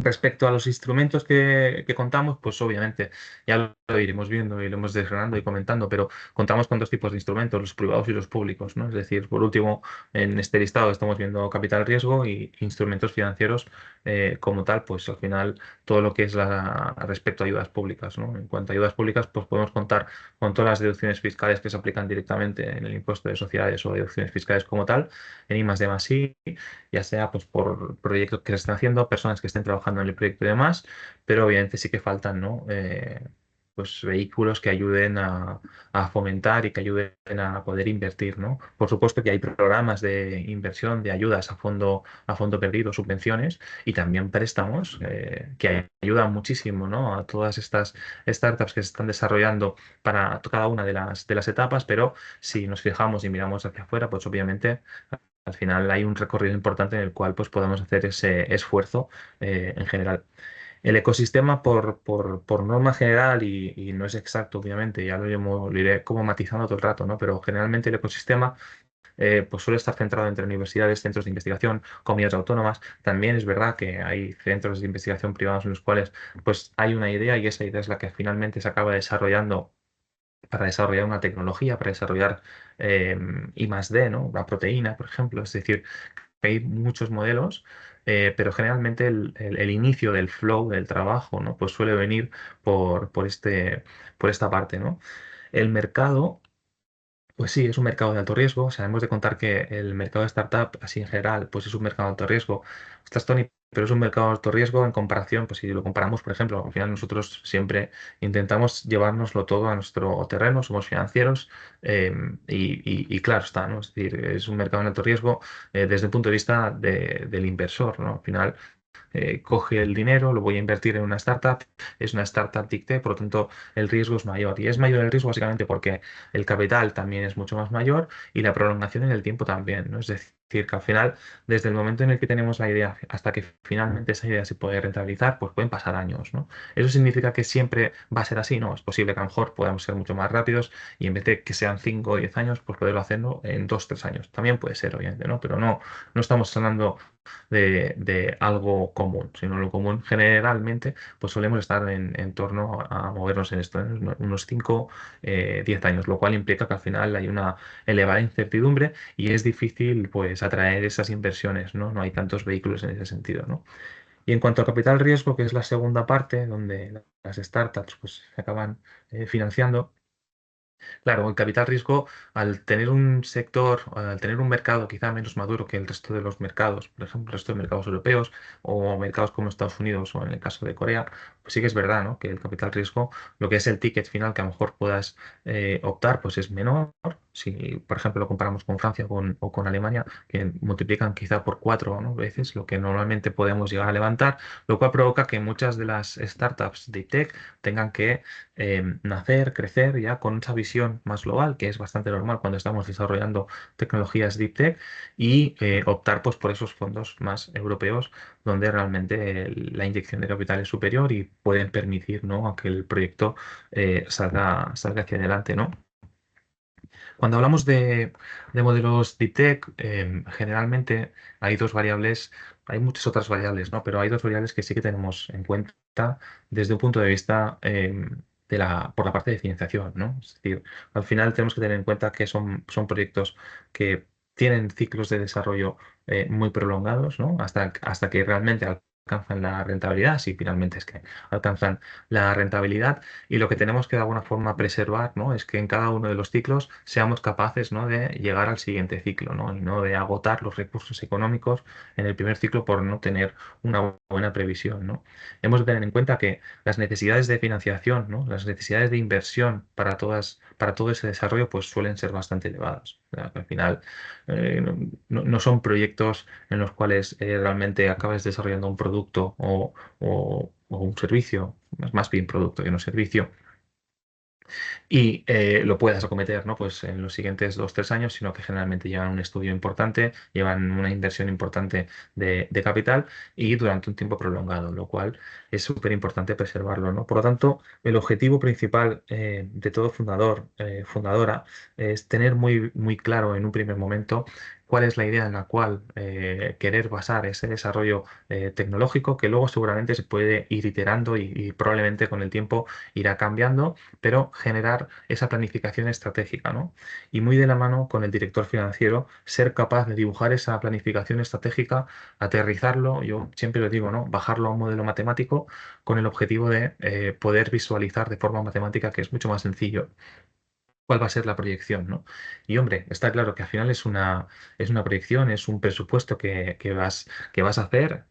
Respecto a los instrumentos que contamos, pues obviamente ya lo iremos viendo y lo hemos desgranando y comentando, pero contamos con dos tipos de instrumentos, los privados y los públicos, ¿no? Es decir, por último, en este listado estamos viendo capital riesgo y instrumentos financieros como tal, pues al final todo lo que es respecto a ayudas públicas, ¿no? En cuanto a ayudas públicas, pues podemos contar con todas las deducciones fiscales que se aplican directamente en el impuesto de sociedades o deducciones fiscales como tal, en I+D+I, ya sea pues por proyectos que se estén haciendo, personas que estén trabajando en el proyecto y demás, pero obviamente sí que faltan, ¿no?, pues vehículos que ayuden a fomentar y que ayuden a poder invertir, ¿no? Por supuesto que hay programas de inversión, de ayudas a fondo perdido, subvenciones y también préstamos que ayudan muchísimo, ¿no?, a todas estas startups que se están desarrollando para cada una de las etapas, pero si nos fijamos y miramos hacia afuera, pues obviamente al final hay un recorrido importante en el cual pues, podemos hacer ese esfuerzo en general. El ecosistema, por norma general, y no es exacto, obviamente, ya lo iré como matizando todo el rato, ¿no? Pero generalmente el ecosistema pues suele estar centrado entre universidades, centros de investigación, comunidades autónomas. También es verdad que hay centros de investigación privados en los cuales pues, hay una idea y esa idea es la que finalmente se acaba desarrollando para desarrollar una tecnología, para desarrollar I+D, ¿no?, una proteína, por ejemplo. Es decir, hay muchos modelos, pero generalmente el inicio del flow del trabajo, ¿no?, pues suele venir por esta parte, ¿no? El mercado, pues sí, es un mercado de alto riesgo. O sea, hemos de contar que el mercado de startup, así en general, pues es un mercado de alto riesgo. Estás, Tony, pero es un mercado de alto riesgo en comparación, pues si lo comparamos, por ejemplo, al final nosotros siempre intentamos llevárnoslo todo a nuestro terreno, somos financieros y claro está, ¿no? Es decir, es un mercado de alto riesgo desde el punto de vista del inversor, ¿no? Al final coge el dinero, lo voy a invertir en una startup, es una startup TIC, por lo tanto el riesgo es mayor. Y es mayor el riesgo básicamente porque el capital también es mucho más mayor y la prolongación en el tiempo también, ¿no? Es decir, que al final, desde el momento en el que tenemos la idea hasta que finalmente esa idea se puede rentabilizar, pues pueden pasar años, ¿no? ¿Eso significa que siempre va a ser así? No, es posible que a lo mejor podamos ser mucho más rápidos y en vez de que sean 5 o 10 años, pues poderlo hacerlo en 2 o 3 años. También puede ser, obviamente, ¿no? Pero no estamos hablando de algo común, sino lo común generalmente pues solemos estar en torno a movernos en esto, en unos 5, 10 años, lo cual implica que al final hay una elevada incertidumbre y es difícil pues atraer esas inversiones, ¿no? No hay tantos vehículos en ese sentido, ¿no? Y en cuanto a capital riesgo, que es la segunda parte donde las startups pues se acaban financiando. Claro, el capital riesgo, al tener un sector, al tener un mercado quizá menos maduro que el resto de los mercados, por ejemplo, el resto de mercados europeos o mercados como Estados Unidos o en el caso de Corea, pues sí que es verdad, ¿no?, que el capital riesgo, lo que es el ticket final que a lo mejor puedas optar, pues es menor. Si, por ejemplo, lo comparamos con Francia o con Alemania, que multiplican quizá por 4, ¿no?, veces lo que normalmente podemos llegar a levantar, lo cual provoca que muchas de las startups de tech tengan que nacer, crecer ya con esa visión más global, que es bastante normal cuando estamos desarrollando tecnologías deep tech, y optar pues, por esos fondos más europeos donde realmente la inyección de capital es superior y pueden permitir, ¿no?, a que el proyecto salga hacia adelante, ¿no? Cuando hablamos de modelos deep tech, generalmente hay dos variables, hay muchas otras variables, ¿no? Pero hay dos variables que sí que tenemos en cuenta desde un punto de vista por la parte de financiación, ¿no? Es decir, al final tenemos que tener en cuenta que son proyectos que tienen ciclos de desarrollo muy prolongados, ¿no? Hasta que realmente alcanzan la rentabilidad, si finalmente es que alcanzan la rentabilidad. Y lo que tenemos que de alguna forma preservar, ¿no? Es que en cada uno de los ciclos seamos capaces, ¿no? de llegar al siguiente ciclo, ¿no? Y no de agotar los recursos económicos en el primer ciclo por no tener una buena previsión, ¿no? Hemos de tener en cuenta que las necesidades de financiación, ¿no? Las necesidades de inversión para todo ese desarrollo, pues suelen ser bastante elevadas. O sea, que al final no son proyectos en los cuales realmente acabas desarrollando un producto o un servicio, más bien producto que no servicio, y lo puedas acometer, ¿no? Pues en los siguientes 2, 3 años, sino que generalmente llevan un estudio importante, llevan una inversión importante de capital y durante un tiempo prolongado, lo cual es súper importante preservarlo, ¿no? Por lo tanto, el objetivo principal de todo fundador, fundadora, es tener muy, muy claro en un primer momento cuál es la idea en la cual querer basar ese desarrollo tecnológico, que luego seguramente se puede ir iterando y probablemente con el tiempo irá cambiando, pero generar esa planificación estratégica, ¿no? Y muy de la mano con el director financiero, ser capaz de dibujar esa planificación estratégica, aterrizarlo, yo siempre lo digo, ¿no? Bajarlo a un modelo matemático con el objetivo de poder visualizar de forma matemática, que es mucho más sencillo, cuál va a ser la proyección, ¿no? Y hombre, está claro que al final es una proyección, es un presupuesto que vas a hacer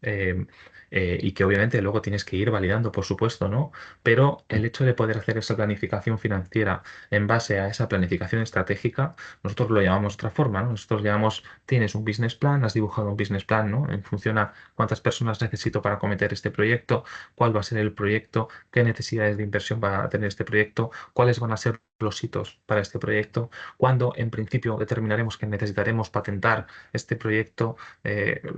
y que obviamente luego tienes que ir validando, por supuesto, ¿no? Pero el hecho de poder hacer esa planificación financiera en base a esa planificación estratégica, nosotros lo llamamos de otra forma, ¿no? Nosotros llamamos, tienes un business plan, has dibujado un business plan, ¿no? En función a cuántas personas necesito para acometer este proyecto, cuál va a ser el proyecto, qué necesidades de inversión va a tener este proyecto, cuáles van a ser los hitos para este proyecto, cuándo en principio determinaremos que necesitaremos patentar este proyecto,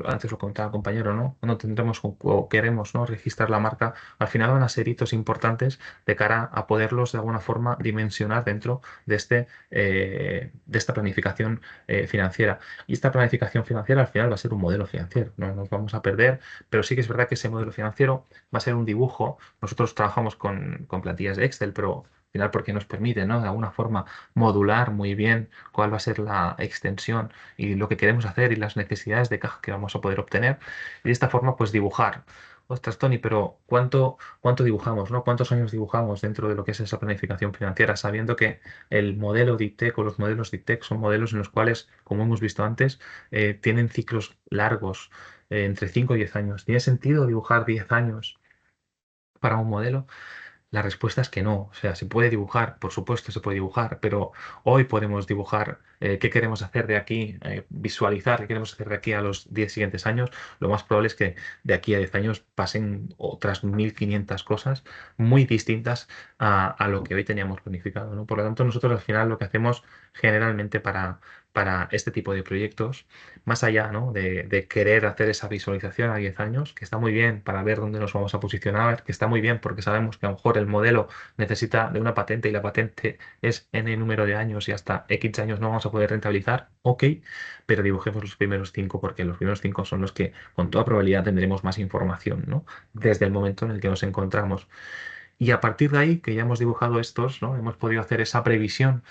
antes lo comentaba el compañero, ¿no? Cuando tendremos o queremos, ¿no? registrar la marca, al final van a ser hitos importantes de cara a poderlos de alguna forma dimensionar dentro de esta planificación financiera. Y esta planificación financiera al final va a ser un modelo financiero, no nos vamos a perder, pero sí que es verdad que ese modelo financiero va a ser un dibujo. Nosotros trabajamos con plantillas de Excel, pero al final porque nos permite, ¿no? De alguna forma modular muy bien cuál va a ser la extensión y lo que queremos hacer y las necesidades de caja que vamos a poder obtener. Y de esta forma, pues dibujar. Ostras, Tony, pero ¿cuánto dibujamos, ¿no? ¿Cuántos años dibujamos dentro de lo que es esa planificación financiera? Sabiendo que el modelo Deep Tech o los modelos Deep Tech son modelos en los cuales, como hemos visto antes, tienen ciclos largos, entre 5 y 10 años. ¿Tiene sentido dibujar 10 años para un modelo? La respuesta es que no. O sea, se puede dibujar, por supuesto se puede dibujar, pero hoy podemos dibujar qué queremos hacer de aquí, visualizar qué queremos hacer de aquí a los 10 siguientes años. Lo más probable es que de aquí a 10 años pasen otras 1500 cosas muy distintas a lo que hoy teníamos planificado, ¿no? Por lo tanto, nosotros al final lo que hacemos generalmente para este tipo de proyectos, más allá, ¿no? de querer hacer esa visualización a 10 años, que está muy bien para ver dónde nos vamos a posicionar, que está muy bien porque sabemos que a lo mejor el modelo necesita de una patente y la patente es N número de años y hasta X años no vamos a poder rentabilizar, ok, pero dibujemos los primeros 5 porque los primeros 5 son los que con toda probabilidad tendremos más información, ¿no? Desde el momento en el que nos encontramos. Y a partir de ahí, que ya hemos dibujado estos, ¿no? Hemos podido hacer esa previsión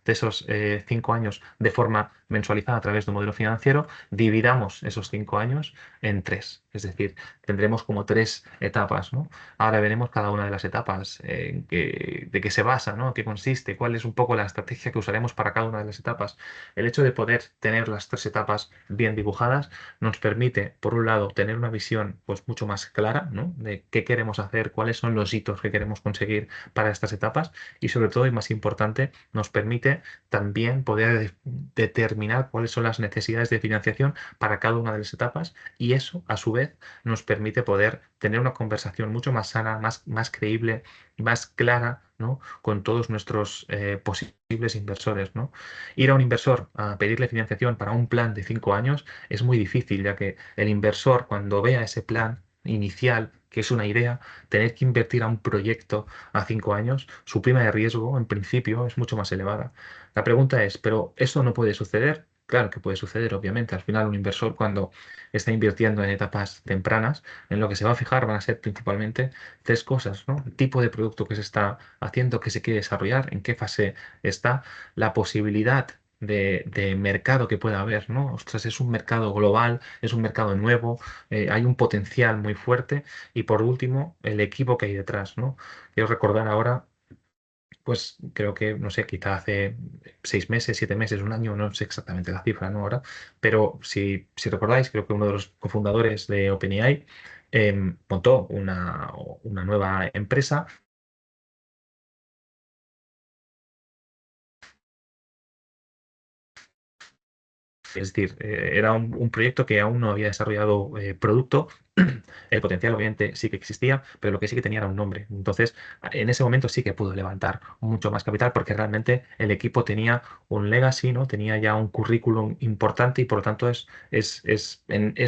de esos 5 años de forma mensualizada a través de un modelo financiero, dividamos esos 5 años en tres. Es decir, tendremos como tres etapas, ¿no? Ahora veremos cada una de las etapas, de qué se basa, ¿no? ¿Qué consiste? ¿Cuál es un poco la estrategia que usaremos para cada una de las etapas? El hecho de poder tener las tres etapas bien dibujadas nos permite, por un lado, tener una visión pues mucho más clara, ¿no? De qué queremos hacer, cuáles son los hitos que queremos conseguir para estas etapas y sobre todo, y más importante, nos permite también poder determinar cuáles son las necesidades de financiación para cada una de las etapas y eso, a su vez, nos permite poder tener una conversación mucho más sana, más creíble, más clara, ¿no? Con todos nuestros posibles inversores, ¿no? Ir a un inversor a pedirle financiación para un plan de 5 años es muy difícil, ya que el inversor, cuando vea ese plan inicial, que es una idea, tener que invertir a un proyecto a 5 años, su prima de riesgo, en principio, es mucho más elevada. La pregunta es, ¿pero eso no puede suceder? Claro que puede suceder, obviamente. Al final, un inversor cuando está invirtiendo en etapas tempranas, en lo que se va a fijar van a ser principalmente tres cosas, ¿no? El tipo de producto que se está haciendo, que se quiere desarrollar, en qué fase está, la posibilidad de mercado que pueda haber, ¿no? Ostras, es un mercado global, es un mercado nuevo, hay un potencial muy fuerte y por último, el equipo que hay detrás, ¿no? Quiero recordar ahora, pues creo que, no sé, quizá hace 6 meses, 7 meses, un año, no sé exactamente la cifra, ¿no? Ahora, pero si recordáis, creo que uno de los cofundadores de OpenAI montó una nueva empresa. Es decir, era un proyecto que aún no había desarrollado producto. El potencial obviamente sí que existía, pero lo que sí que tenía era un nombre. Entonces, en ese momento sí que pudo levantar mucho más capital porque realmente el equipo tenía un legacy, ¿no? Tenía ya un currículum importante y por lo tanto es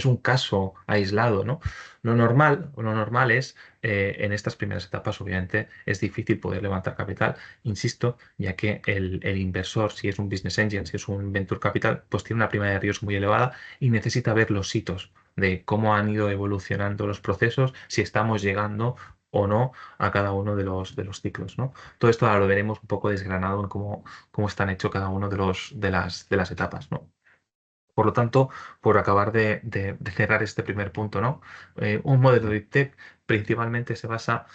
un caso aislado, ¿no? Lo normal es, en estas primeras etapas, obviamente, es difícil poder levantar capital, insisto, ya que el inversor, si es un business angel, si es un venture capital, pues tiene una prima de riesgo muy elevada y necesita ver los hitos de cómo han ido evolucionando los procesos, si estamos llegando o no a cada uno de los ciclos, ¿no? Todo esto ahora lo veremos un poco desgranado en cómo están hechos cada uno de las etapas, ¿no? Por lo tanto, por acabar de cerrar este primer punto, ¿no? Un modelo de tech principalmente se basa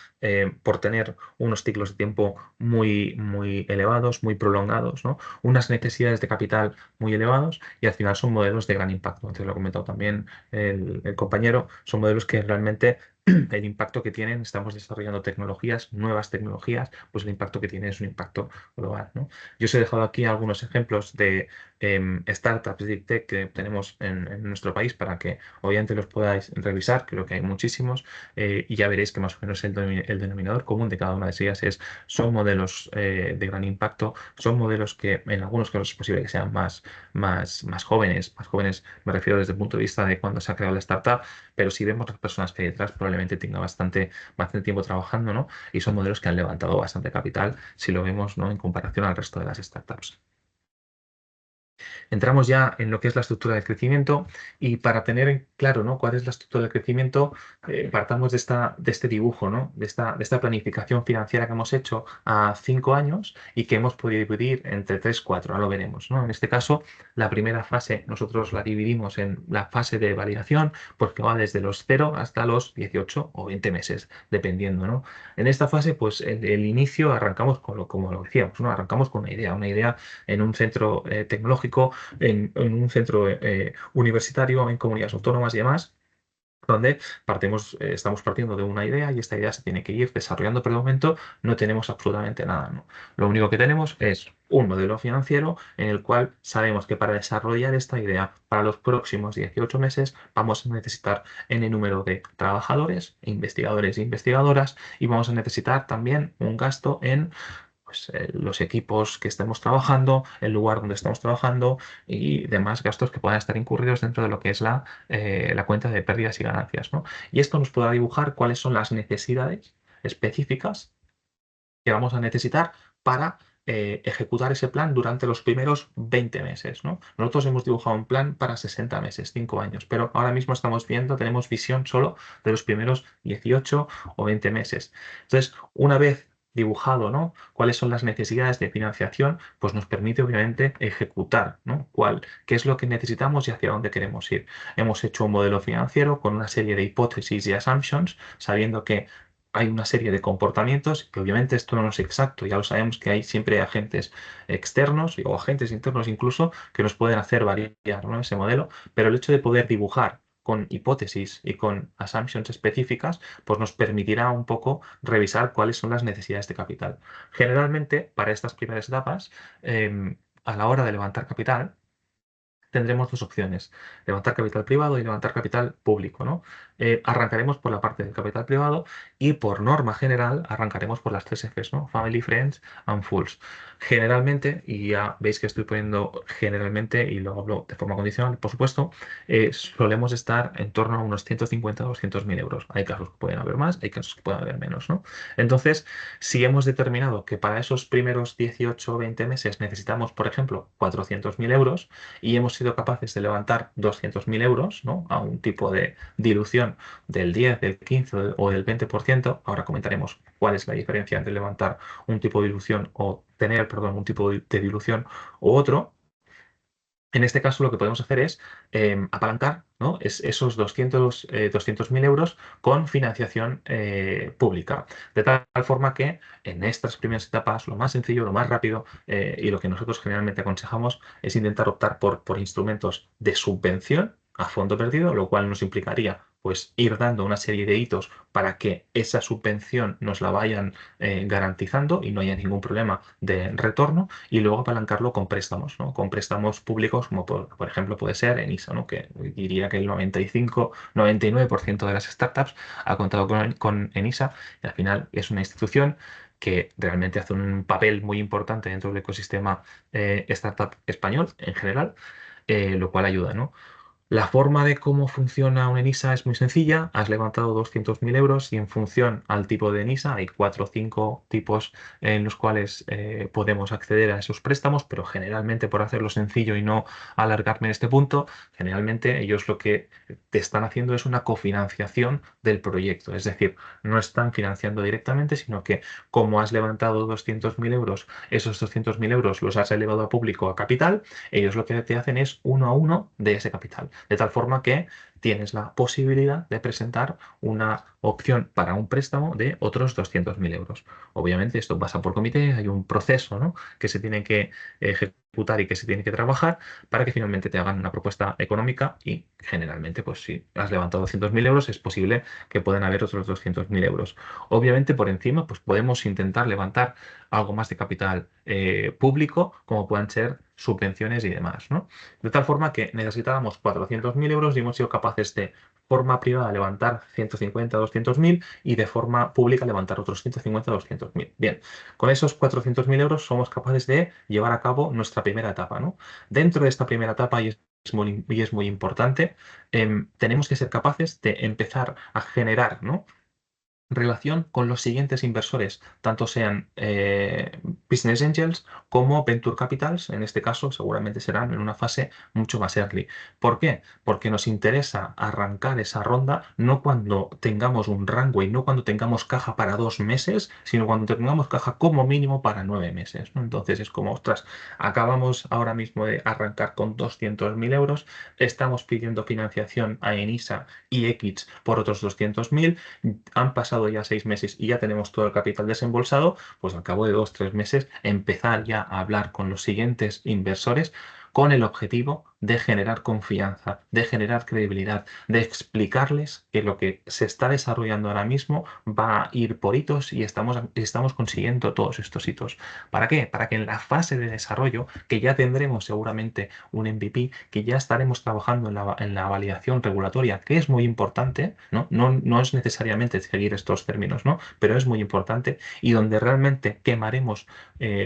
por tener unos ciclos de tiempo muy, muy elevados, muy prolongados, ¿no? Unas necesidades de capital muy elevados y al final son modelos de gran impacto. Antes lo ha comentado también el compañero, son modelos que realmente el impacto que tienen, estamos desarrollando tecnologías, nuevas tecnologías, pues el impacto que tiene es un impacto global, ¿no? Yo os he dejado aquí algunos ejemplos de startups Deep Tech que tenemos en nuestro país para que obviamente los podáis revisar, creo que hay muchísimos, y ya veréis que más o menos el denominador común de cada una de ellas son modelos de gran impacto, son modelos que en algunos casos es posible que sean más jóvenes me refiero desde el punto de vista de cuando se ha creado la startup, pero si vemos las personas que hay detrás probablemente tenga bastante tiempo trabajando, ¿no? Y son modelos que han levantado bastante capital si lo vemos, ¿no? En comparación al resto de las startups. Entramos ya en lo que es la estructura del crecimiento y para tener en claro, ¿no? Cuál es la estructura del crecimiento, partamos de este dibujo, ¿no? De esta planificación financiera que hemos hecho a 5 años y que hemos podido dividir entre 3, 4, ahora lo veremos, ¿no? En este caso, la primera fase nosotros la dividimos en la fase de validación, pues que va desde los 0 hasta los 18 o 20 meses, dependiendo, ¿no? En esta fase, pues el inicio arrancamos como lo decíamos, ¿no? Arrancamos con una idea en un centro tecnológico, en un centro universitario, en comunidades autónomas y demás, donde estamos partiendo de una idea y esta idea se tiene que ir desarrollando, pero de momento no tenemos absolutamente nada, ¿no? Lo único que tenemos es un modelo financiero en el cual sabemos que para desarrollar esta idea para los próximos 18 meses vamos a necesitar n número de trabajadores, investigadores e investigadoras y vamos a necesitar también un gasto en pues, los equipos que estemos trabajando, el lugar donde estamos trabajando y demás gastos que puedan estar incurridos dentro de lo que es la cuenta de pérdidas y ganancias, ¿no? Y esto nos podrá dibujar cuáles son las necesidades específicas que vamos a necesitar para ejecutar ese plan durante los primeros 20 meses, ¿no? Nosotros hemos dibujado un plan para 60 meses, 5 años, pero ahora mismo tenemos visión solo de los primeros 18 o 20 meses. Entonces, una vez dibujado, ¿no? Cuáles son las necesidades de financiación, pues nos permite obviamente ejecutar, ¿no? Qué es lo que necesitamos y hacia dónde queremos ir. Hemos hecho un modelo financiero con una serie de hipótesis y assumptions, sabiendo que hay una serie de comportamientos que obviamente esto no es exacto, ya lo sabemos que hay siempre agentes externos o agentes internos incluso que nos pueden hacer variar, ¿no? Ese modelo, pero el hecho de poder dibujar con hipótesis y con assumptions específicas, pues nos permitirá un poco revisar cuáles son las necesidades de capital. Generalmente, para estas primeras etapas, a la hora de levantar capital, tendremos dos opciones, levantar capital privado y levantar capital público, ¿no? Arrancaremos por la parte del capital privado y por norma general arrancaremos por las 3 Fs, ¿no? Family, Friends and Fools. Generalmente, y ya veis que estoy poniendo generalmente y lo hablo de forma condicional, por supuesto, solemos estar en torno a unos 150 o 200 mil euros. Hay casos que pueden haber más, hay casos que pueden haber menos, ¿no? Entonces, si hemos determinado que para esos primeros 18 o 20 meses necesitamos, por ejemplo, 400.000 euros, y hemos sido capaces de levantar 200.000 euros, ¿no? A un tipo de dilución del 10, del 15 o del 20%. Ahora comentaremos cuál es la diferencia entre levantar un tipo de dilución o tener, perdón, un tipo de dilución u otro. En este caso lo que podemos hacer es apalancar, ¿no? Esos 200.000 euros con financiación pública. De tal forma que en estas primeras etapas lo más sencillo, lo más rápido y lo que nosotros generalmente aconsejamos es intentar optar por instrumentos de subvención a fondo perdido, lo cual nos implicaría pues ir dando una serie de hitos para que esa subvención nos la vayan garantizando y no haya ningún problema de retorno, y luego apalancarlo con préstamos, ¿no? Con préstamos públicos como por ejemplo puede ser ENISA, ¿no? Que diría que el 95-99% de las startups ha contado con ENISA, y al final es una institución que realmente hace un papel muy importante dentro del ecosistema startup español en general, lo cual ayuda, ¿no? La forma de cómo funciona una ENISA es muy sencilla. Has levantado 200.000 euros y en función al tipo de ENISA hay 4 o 5 tipos en los cuales podemos acceder a esos préstamos, pero generalmente, por hacerlo sencillo y no alargarme en este punto, generalmente ellos lo que te están haciendo es una cofinanciación del proyecto. Es decir, no están financiando directamente, sino que como has levantado 200.000 euros, esos 200.000 euros los has elevado a público, a capital, ellos lo que te hacen es 1 a 1 de ese capital. De tal forma que tienes la posibilidad de presentar una opción para un préstamo de otros 200.000 euros. Obviamente esto pasa por comité, hay un proceso, ¿no?, que se tiene que ejecutar y que se tiene que trabajar para que finalmente te hagan una propuesta económica, y generalmente, pues si has levantado 200.000 euros, es posible que puedan haber otros 200.000 euros. Obviamente por encima, pues podemos intentar levantar algo más de capital público, como puedan ser subvenciones y demás, ¿no? De tal forma que necesitábamos 400.000 euros y hemos sido capaces de forma privada levantar 150, 200.000 y de forma pública levantar otros 150, 200.000. Bien, con esos 400.000 euros somos capaces de llevar a cabo nuestra primera etapa, ¿no? Dentro de esta primera etapa, y es muy importante, tenemos que ser capaces de empezar a generar, ¿no?, relación con los siguientes inversores, tanto sean Business Angels como Venture Capitals. En este caso seguramente serán en una fase mucho más early. ¿Por qué? Porque nos interesa arrancar esa ronda no cuando tengamos un runway, no cuando tengamos caja para 2 meses, sino cuando tengamos caja como mínimo para 9 meses, ¿no? Entonces es como, ostras, acabamos ahora mismo de arrancar con 200.000 euros, estamos pidiendo financiación a ENISA y X por otros 200.000, han pasado ya 6 meses y ya tenemos todo el capital desembolsado. Pues al cabo de 2-3 meses empezar ya a hablar con los siguientes inversores con el objetivo de generar confianza, de generar credibilidad, de explicarles que lo que se está desarrollando ahora mismo va a ir por hitos y estamos consiguiendo todos estos hitos. ¿Para qué? Para que en la fase de desarrollo, que ya tendremos seguramente un MVP, que ya estaremos trabajando en la validación regulatoria, que es muy importante, ¿no? No es necesariamente seguir estos términos, ¿no?, pero es muy importante, y donde realmente quemaremos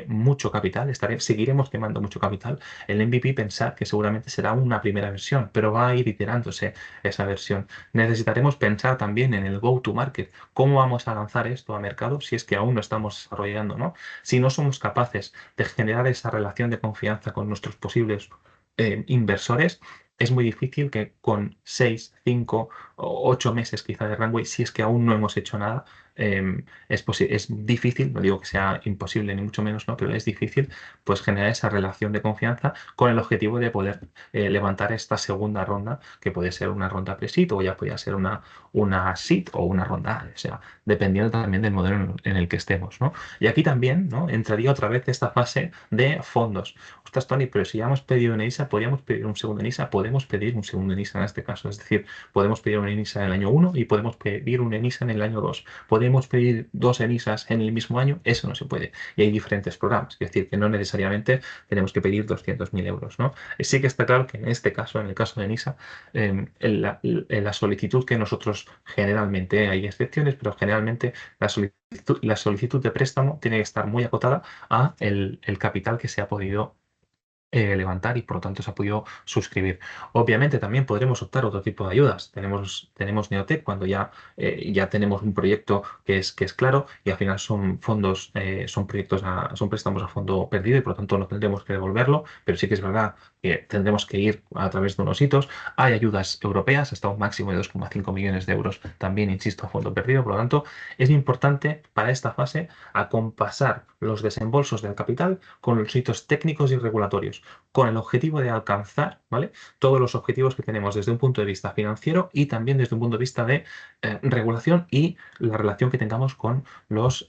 mucho capital, seguiremos quemando mucho capital. El MVP, pensar que seguramente será una primera versión, pero va a ir iterándose esa versión. Necesitaremos pensar también en el go-to-market, cómo vamos a lanzar esto a mercado si es que aún no estamos desarrollando, ¿no? Si no somos capaces de generar esa relación de confianza con nuestros posibles inversores, es muy difícil que con 6, 5 o 8 meses quizá de runway, si es que aún no hemos hecho nada, es difícil, no digo que sea imposible ni mucho menos, ¿no?, pero es difícil pues generar esa relación de confianza con el objetivo de poder levantar esta segunda ronda, que puede ser una ronda pre-seed o ya podría ser una seed o una ronda A, o sea, dependiendo también del modelo en el que estemos, ¿no? Y aquí también, ¿no?, entraría otra vez esta fase de fondos. Ostras, Tony, pero si ya hemos pedido una ENISA, ¿podríamos pedir un segundo ENISA? Podemos pedir un segundo ENISA en este caso, es decir, podemos pedir un ENISA en el año 1 y podemos pedir un ENISA en el año 2. ¿Podemos pedir 2 ENISAs en el mismo año? Eso no se puede. Y hay diferentes programas, es decir, que no necesariamente tenemos que pedir 200.000 euros, ¿no? Sí que está claro que en este caso, en el caso de ENISA, en la solicitud que nosotros generalmente, hay excepciones, pero generalmente la solicitud de préstamo tiene que estar muy acotada a el capital que se ha podido levantar y por lo tanto se ha podido suscribir. Obviamente también podremos optar a otro tipo de ayudas. Tenemos Neotec cuando ya tenemos un proyecto que es claro, y al final son fondos, son préstamos a fondo perdido y por lo tanto no tendremos que devolverlo, pero sí que es verdad que tendremos que ir a través de unos hitos. Hay ayudas europeas hasta un máximo de 2,5 millones de euros, también, insisto, a fondo perdido. Por lo tanto, es importante para esta fase acompasar los desembolsos del capital con los hitos técnicos y regulatorios. socios, con el objetivo de alcanzar, ¿vale?, todos los objetivos que tenemos desde un punto de vista financiero y también desde un punto de vista de regulación y la relación que tengamos con los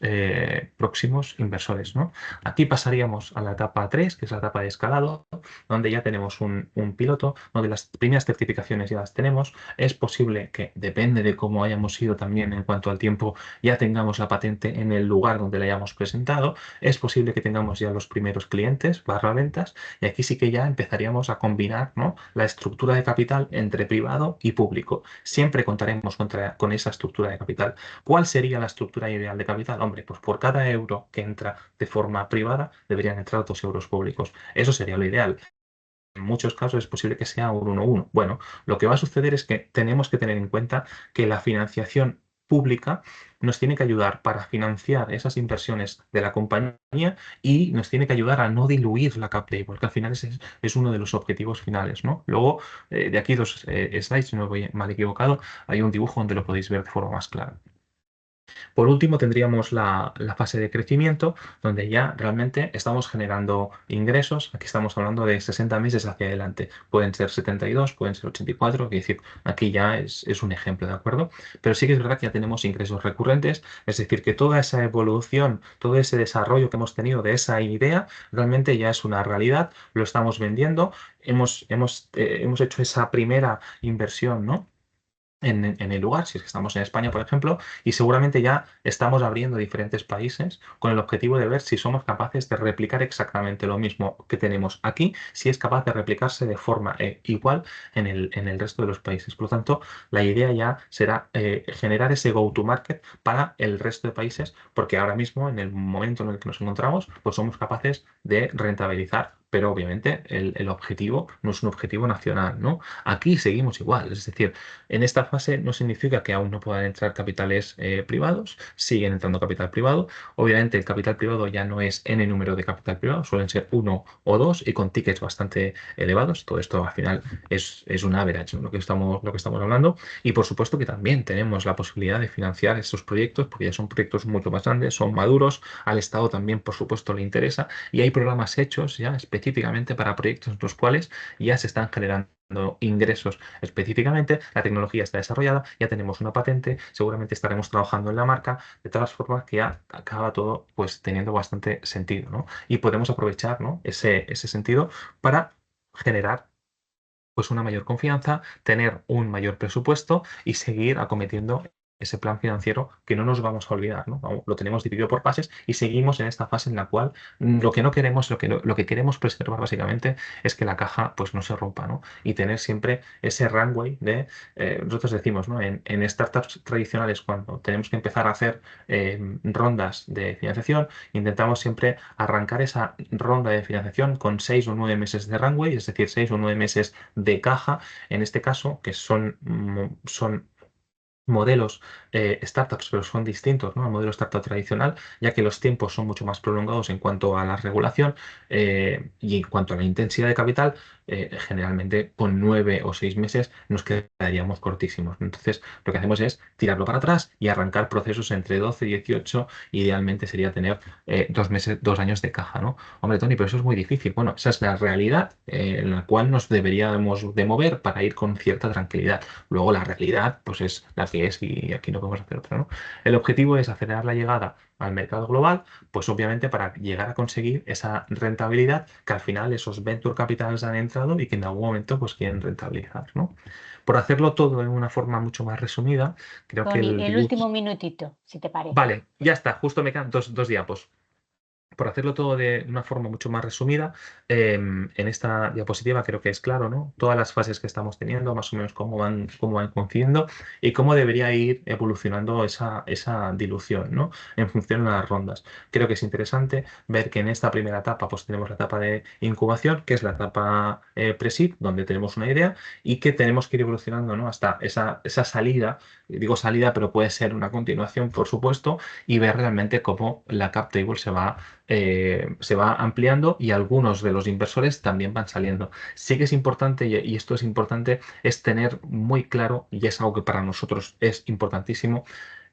próximos inversores, ¿no? Aquí pasaríamos a la etapa 3, que es la etapa de escalado, donde ya tenemos un piloto, donde las primeras certificaciones ya las tenemos. Es posible que, depende de cómo hayamos ido también en cuanto al tiempo, ya tengamos la patente en el lugar donde la hayamos presentado. Es posible que tengamos ya los primeros clientes, ventas, y aquí sí que ya empezaríamos a combinar, ¿no?, la estructura de capital entre privado y público. Siempre contaremos con esa estructura de capital. ¿Cuál sería la estructura ideal de capital? Hombre, pues por cada euro que entra de forma privada deberían entrar 2 euros públicos. Eso sería lo ideal. En muchos casos es posible que sea un 1-1. Bueno, lo que va a suceder es que tenemos que tener en cuenta que la financiación pública nos tiene que ayudar para financiar esas inversiones de la compañía y nos tiene que ayudar a no diluir la cap table, porque al final ese es uno de los objetivos finales, ¿no? Luego, de aquí 2 slides, si no voy mal equivocado, hay un dibujo donde lo podéis ver de forma más clara. Por último, tendríamos la fase de crecimiento, donde ya realmente estamos generando ingresos. Aquí estamos hablando de 60 meses hacia adelante. Pueden ser 72, pueden ser 84, es decir, aquí ya es un ejemplo, ¿de acuerdo? Pero sí que es verdad que ya tenemos ingresos recurrentes, es decir, que toda esa evolución, todo ese desarrollo que hemos tenido de esa idea, realmente ya es una realidad, lo estamos vendiendo, hemos hecho esa primera inversión, ¿no?, en el lugar, si es que estamos en España, por ejemplo, y seguramente ya estamos abriendo diferentes países con el objetivo de ver si somos capaces de replicar exactamente lo mismo que tenemos aquí, si es capaz de replicarse de forma igual en el resto de los países. Por lo tanto, la idea ya será generar ese go-to-market para el resto de países, porque ahora mismo, en el momento en el que nos encontramos, pues somos capaces de rentabilizar, pero obviamente el objetivo no es un objetivo nacional, ¿no? Aquí seguimos igual, es decir, en esta fase no significa que aún no puedan entrar capitales privados, siguen entrando capital privado. Obviamente el capital privado ya no es N número de capital privado, suelen ser 1 o 2 y con tickets bastante elevados. Todo esto al final es un average, ¿no?, lo que estamos hablando. Y por supuesto que también tenemos la posibilidad de financiar estos proyectos porque ya son proyectos mucho más grandes, son maduros, al Estado también por supuesto le interesa y hay programas hechos ya específicamente para proyectos en los cuales ya se están generando ingresos específicamente, la tecnología está desarrollada, ya tenemos una patente, seguramente estaremos trabajando en la marca, de todas formas que ya acaba todo pues teniendo bastante sentido, ¿no? Y podemos aprovechar, ¿no?, ese sentido para generar pues una mayor confianza, tener un mayor presupuesto y seguir acometiendo ese plan financiero que no nos vamos a olvidar, ¿no? Lo tenemos dividido por fases y seguimos en esta fase en la cual lo que no queremos, lo que queremos preservar básicamente es que la caja pues no se rompa, ¿no? Y tener siempre ese runway de, nosotros decimos, ¿no?, en startups tradicionales cuando tenemos que empezar a hacer rondas de financiación, intentamos siempre arrancar esa ronda de financiación con 6 o 9 meses de runway, es decir, 6 o 9 meses de caja, en este caso, que son modelos startups, pero son distintos, ¿no?, al modelo startup tradicional, ya que los tiempos son mucho más prolongados en cuanto a la regulación y en cuanto a la intensidad de capital, generalmente con 9 o 6 meses nos quedaríamos cortísimos. Entonces, lo que hacemos es tirarlo para atrás y arrancar procesos entre 12 y 18, idealmente sería tener 2 años de caja, ¿no? Hombre, Tony, pero eso es muy difícil. Bueno, esa es la realidad en la cual nos deberíamos de mover para ir con cierta tranquilidad. Luego la realidad, pues es la que es y aquí no podemos hacer otra, ¿no? El objetivo es acelerar la llegada al mercado global, pues obviamente para llegar a conseguir esa rentabilidad que al final esos venture capitals han entrado y que en algún momento pues quieren rentabilizar, ¿no? Por hacerlo todo en una forma mucho más resumida, creo que Tony, el el dibujo... último minutito, si te parece. Vale, ya está, justo me quedan dos diapos. Por hacerlo todo de una forma mucho más resumida, en esta diapositiva creo que es claro, ¿no?, todas las fases que estamos teniendo, más o menos cómo van coincidiendo y cómo debería ir evolucionando esa dilución, ¿no?, en función de las rondas. Creo que es interesante ver que en esta primera etapa pues tenemos la etapa de incubación, que es la etapa pre-seed, donde tenemos una idea y que tenemos que ir evolucionando, ¿no?, hasta esa salida, digo salida, pero puede ser una continuación, por supuesto, y ver realmente cómo la cap table se va ampliando y algunos de los inversores también van saliendo. Sí que es importante, y esto es importante, es tener muy claro, y es algo que para nosotros es importantísimo,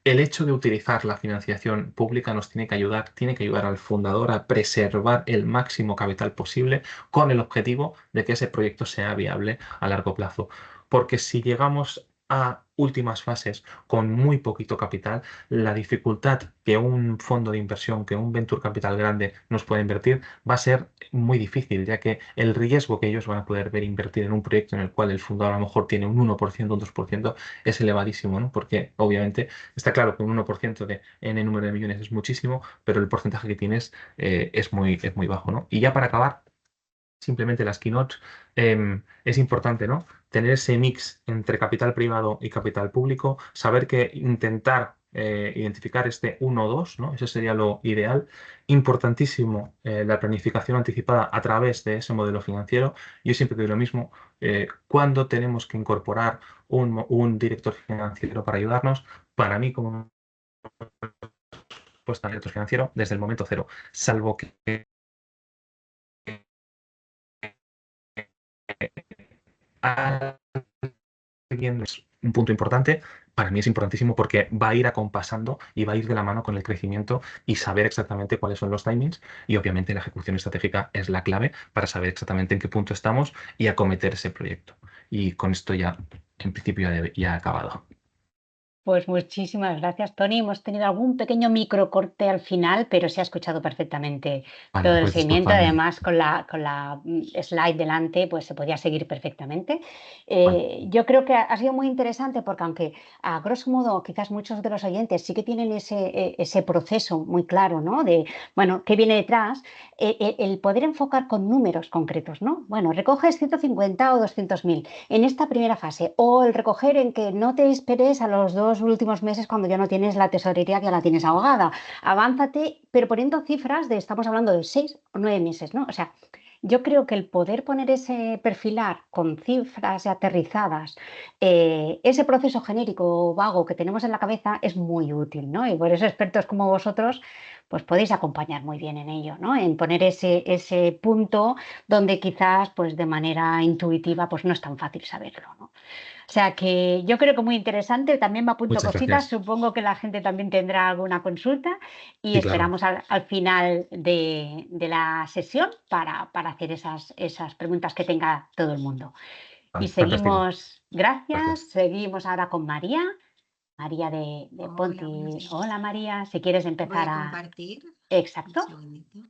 el hecho de utilizar la financiación pública nos tiene que ayudar al fundador a preservar el máximo capital posible con el objetivo de que ese proyecto sea viable a largo plazo. Porque si llegamos a últimas fases con muy poquito capital, la dificultad que un fondo de inversión, que un venture capital grande nos pueda invertir, va a ser muy difícil, ya que el riesgo que ellos van a poder ver invertir en un proyecto en el cual el fundador a lo mejor tiene un 1%, un 2%, es elevadísimo, ¿no? Porque obviamente está claro que un 1% de N número de millones es muchísimo, pero el porcentaje que tienes es muy bajo, ¿no? Y ya para acabar, simplemente las keynotes, es importante, ¿no? Tener ese mix entre capital privado y capital público, saber que intentar identificar este 1-2, ¿no? Ese sería lo ideal. Importantísimo la planificación anticipada a través de ese modelo financiero. Yo siempre digo lo mismo, cuando tenemos que incorporar un director financiero para ayudarnos, para mí como pues, director financiero, desde el momento cero, salvo que alguien es un punto importante, para mí es importantísimo porque va a ir acompasando y va a ir de la mano con el crecimiento y saber exactamente cuáles son los timings, y obviamente la ejecución estratégica es la clave para saber exactamente en qué punto estamos y acometer ese proyecto. Y con esto ya, en principio, ya he acabado. Pues muchísimas gracias, Tony. Hemos tenido algún pequeño microcorte al final, pero se ha escuchado perfectamente Vale, todo el pues seguimiento. disculpadme. Además, con la slide delante, pues se podía seguir perfectamente. Vale. Yo creo que ha sido muy interesante porque aunque a grosso modo quizás muchos de los oyentes sí que tienen ese proceso muy claro, ¿no? De, bueno, ¿qué viene detrás? El poder enfocar con números concretos, ¿no? Bueno, recoges 150 o 200.000 en esta primera fase, o el recoger en que no te esperes a los 2 últimos meses cuando ya no tienes la tesorería, que ya la tienes ahogada. Avánzate, pero poniendo cifras de, estamos hablando de 6 o 9 meses, ¿no? O sea, yo creo que el poder poner ese perfilar con cifras aterrizadas, ese proceso genérico o vago que tenemos en la cabeza es muy útil, ¿no? Y por eso expertos como vosotros, pues podéis acompañar muy bien en ello, ¿no? En poner ese punto donde quizás, pues de manera intuitiva, pues no es tan fácil saberlo, ¿no? O sea que yo creo que muy interesante, también me apunto Muchas cositas, gracias. supongo que la gente también tendrá alguna consulta y Sí, claro. esperamos al final de la sesión para hacer esas preguntas que tenga todo el mundo. Y Vale, fantástico. seguimos, gracias, Gracias. seguimos ahora con María, María de Hola, buenos Ponti. días. Hola María, si quieres Voy empezar a a, compartir un exacto, segundito.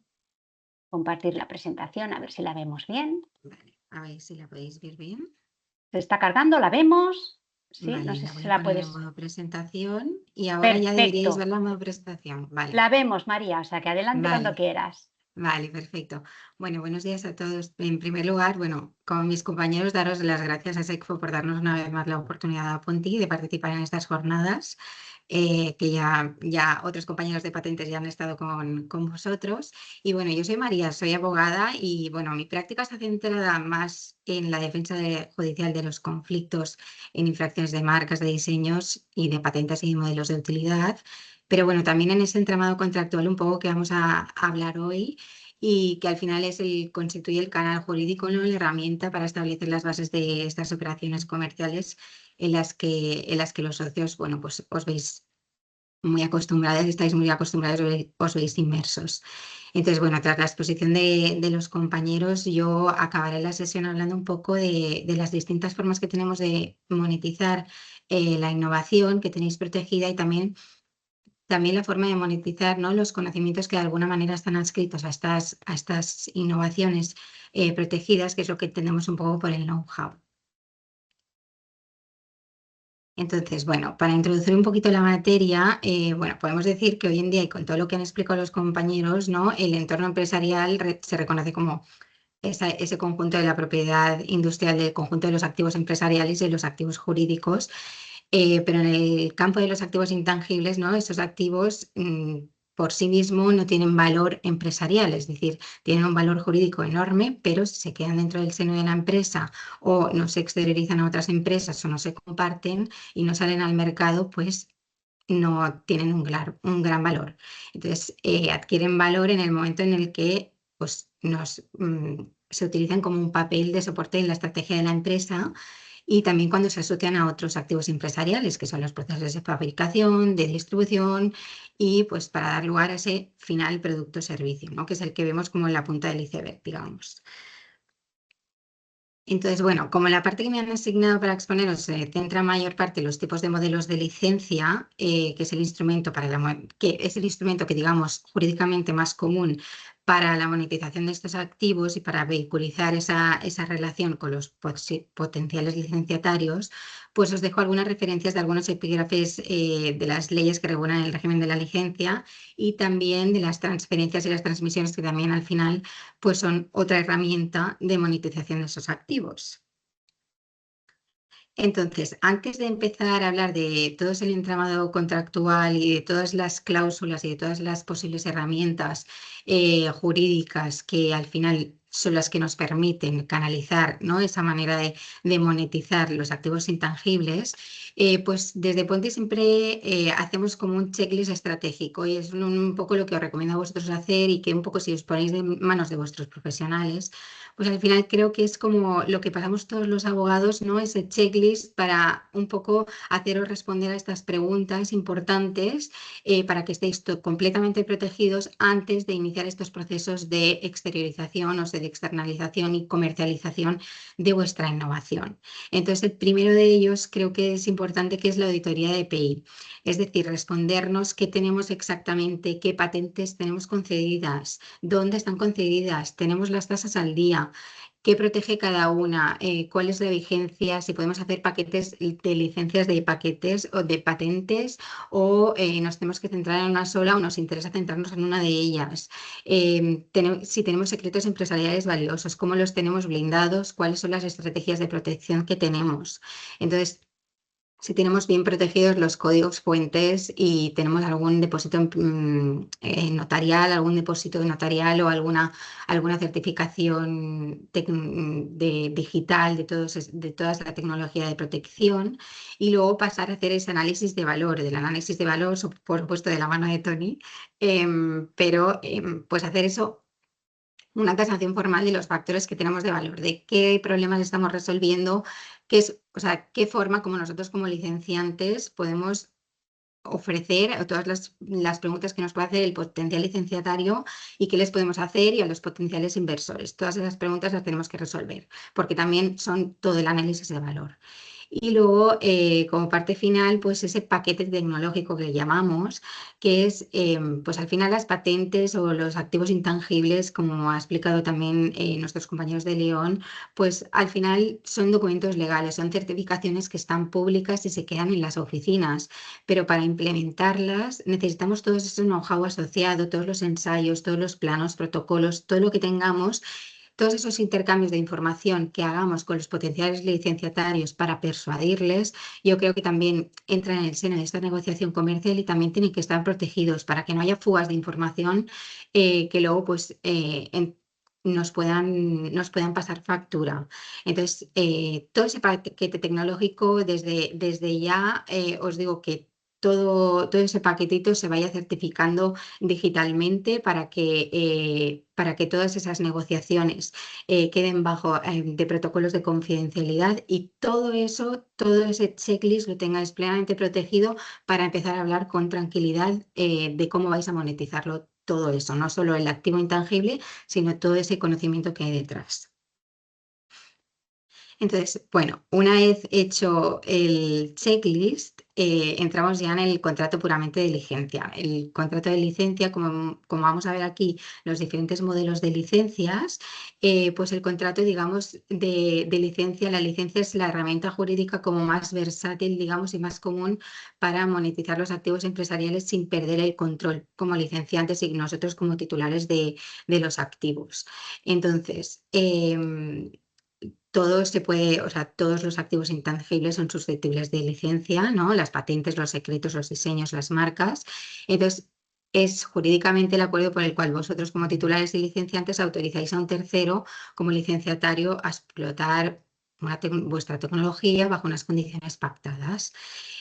compartir la presentación, a ver si la vemos bien. Vale, a ver si la podéis ver bien. Se está cargando, ¿la vemos? Sí, no Vale, sé la si voy se a la poner en puedes. modo presentación y ahora ya deberíais ver Perfecto. la modo presentación. Vale, La vemos, María, o sea que adelante cuando vale, quieras. vale, perfecto. Bueno, buenos días a todos. En primer lugar, bueno, como mis compañeros, daros las gracias a SECFO por darnos una vez más la oportunidad a Ponti de participar en estas jornadas. Que ya otros compañeros de patentes ya han estado con vosotros. Y bueno, yo soy María, soy abogada y bueno, mi práctica está centrada más en la defensa judicial de los conflictos en infracciones de marcas, de diseños y de patentes y modelos de utilidad. Pero bueno, también en ese entramado contractual un poco que vamos a hablar hoy y que al final constituye el canal jurídico, ¿no? La herramienta para establecer las bases de estas operaciones comerciales en las que los socios, bueno, pues os veis muy acostumbrados, estáis muy acostumbrados, os veis inmersos. Entonces, bueno, tras la exposición de los compañeros, yo acabaré la sesión hablando un poco de las distintas formas que tenemos de monetizar la innovación que tenéis protegida y también la forma de monetizar, ¿no? Los conocimientos que de alguna manera están adscritos a estas innovaciones protegidas, que es lo que entendemos un poco por el know-how. Entonces, bueno, para introducir un poquito la materia, bueno, podemos decir que hoy en día, y con todo lo que han explicado los compañeros, ¿no? El entorno empresarial se reconoce como ese conjunto de la propiedad industrial, del conjunto de los activos empresariales y de los activos jurídicos. Pero en el campo de los activos intangibles, ¿no? Esos activos por sí mismos no tienen valor empresarial, es decir, tienen un valor jurídico enorme, pero si se quedan dentro del seno de la empresa o no se exteriorizan a otras empresas o no se comparten y no salen al mercado, pues no tienen un gran valor. Entonces, adquieren valor en el momento en el que pues, se utilizan como un papel de soporte en la estrategia de la empresa y también cuando se asocian a otros activos empresariales, que son los procesos de fabricación, de distribución y pues para dar lugar a ese final producto o servicio, ¿no? Que es el que vemos como en la punta del iceberg, digamos. Entonces, bueno, como la parte que me han asignado para exponeros se centra en mayor parte en los tipos de modelos de licencia, que es el instrumento que es el instrumento que digamos jurídicamente más común para la monetización de estos activos y para vehiculizar esa relación con los potenciales licenciatarios, pues os dejo algunas referencias de algunos epígrafes de las leyes que regulan el régimen de la licencia y también de las transferencias y las transmisiones que también al final pues son otra herramienta de monetización de esos activos. Entonces, antes de empezar a hablar de todo el entramado contractual y de todas las cláusulas y de todas las posibles herramientas jurídicas que al final son las que nos permiten canalizar, ¿no?, esa manera de monetizar los activos intangibles, pues desde Ponti siempre hacemos como un checklist estratégico y es un poco lo que os recomiendo a vosotros hacer y que un poco si os ponéis de manos de vuestros profesionales, pues al final creo que es como lo que pasamos todos los abogados, ¿no?, ese checklist para un poco haceros responder a estas preguntas importantes para que estéis completamente protegidos antes de iniciar estos procesos de exteriorización, o sea, de externalización y comercialización de vuestra innovación. Entonces, el primero de ellos creo que es importante, que es la auditoría de EPI. Es decir, respondernos qué tenemos exactamente, qué patentes tenemos concedidas, dónde están concedidas, tenemos las tasas al día, qué protege cada una, cuál es la vigencia, si podemos hacer paquetes de licencias de paquetes o de patentes o nos tenemos que centrar en una sola o nos interesa centrarnos en una de ellas. Si tenemos secretos empresariales valiosos, cómo los tenemos blindados, cuáles son las estrategias de protección que tenemos. Entonces, si tenemos bien protegidos los códigos fuentes y tenemos algún depósito notarial, algún depósito notarial o alguna certificación digital de toda la tecnología de protección, y luego pasar a hacer ese análisis de valor, por supuesto de la mano de Tony, pero pues hacer eso, una tasación formal de los factores que tenemos de valor, de qué problemas estamos resolviendo, qué forma como nosotros como licenciantes podemos ofrecer todas las preguntas que nos puede hacer el potencial licenciatario y qué les podemos hacer, y a los potenciales inversores. Todas esas preguntas las tenemos que resolver, porque también son todo el análisis de valor. Y luego, como parte final, pues ese paquete tecnológico que llamamos, que es, pues al final las patentes o los activos intangibles, como ha explicado también nuestros compañeros de León, pues al final son documentos legales, son certificaciones que están públicas y se quedan en las oficinas, pero para implementarlas necesitamos todo ese know-how asociado, todos los ensayos, todos los planos, protocolos, todo lo que tengamos. Todos esos intercambios de información que hagamos con los potenciales licenciatarios para persuadirles, yo creo que también entran en el seno de esta negociación comercial y también tienen que estar protegidos para que no haya fugas de información que luego pues nos puedan pasar factura. Entonces, todo ese paquete tecnológico, desde ya os digo que todo ese paquetito se vaya certificando digitalmente para que todas esas negociaciones queden bajo de protocolos de confidencialidad, y todo ese checklist lo tengáis plenamente protegido para empezar a hablar con tranquilidad de cómo vais a monetizarlo todo eso, no solo el activo intangible, sino todo ese conocimiento que hay detrás. Entonces, bueno, una vez hecho el checklist, entramos ya en el contrato puramente de licencia. El contrato de licencia, como vamos a ver aquí los diferentes modelos de licencias, pues el contrato, digamos, de licencia, la licencia es la herramienta jurídica como más versátil, digamos, y más común para monetizar los activos empresariales sin perder el control como licenciantes y nosotros como titulares de los activos. Entonces, todos los activos intangibles son susceptibles de licencia, ¿no? Las patentes, los secretos, los diseños, las marcas. Entonces, es jurídicamente el acuerdo por el cual vosotros como titulares y licenciantes autorizáis a un tercero como licenciatario a explotar vuestra tecnología bajo unas condiciones pactadas.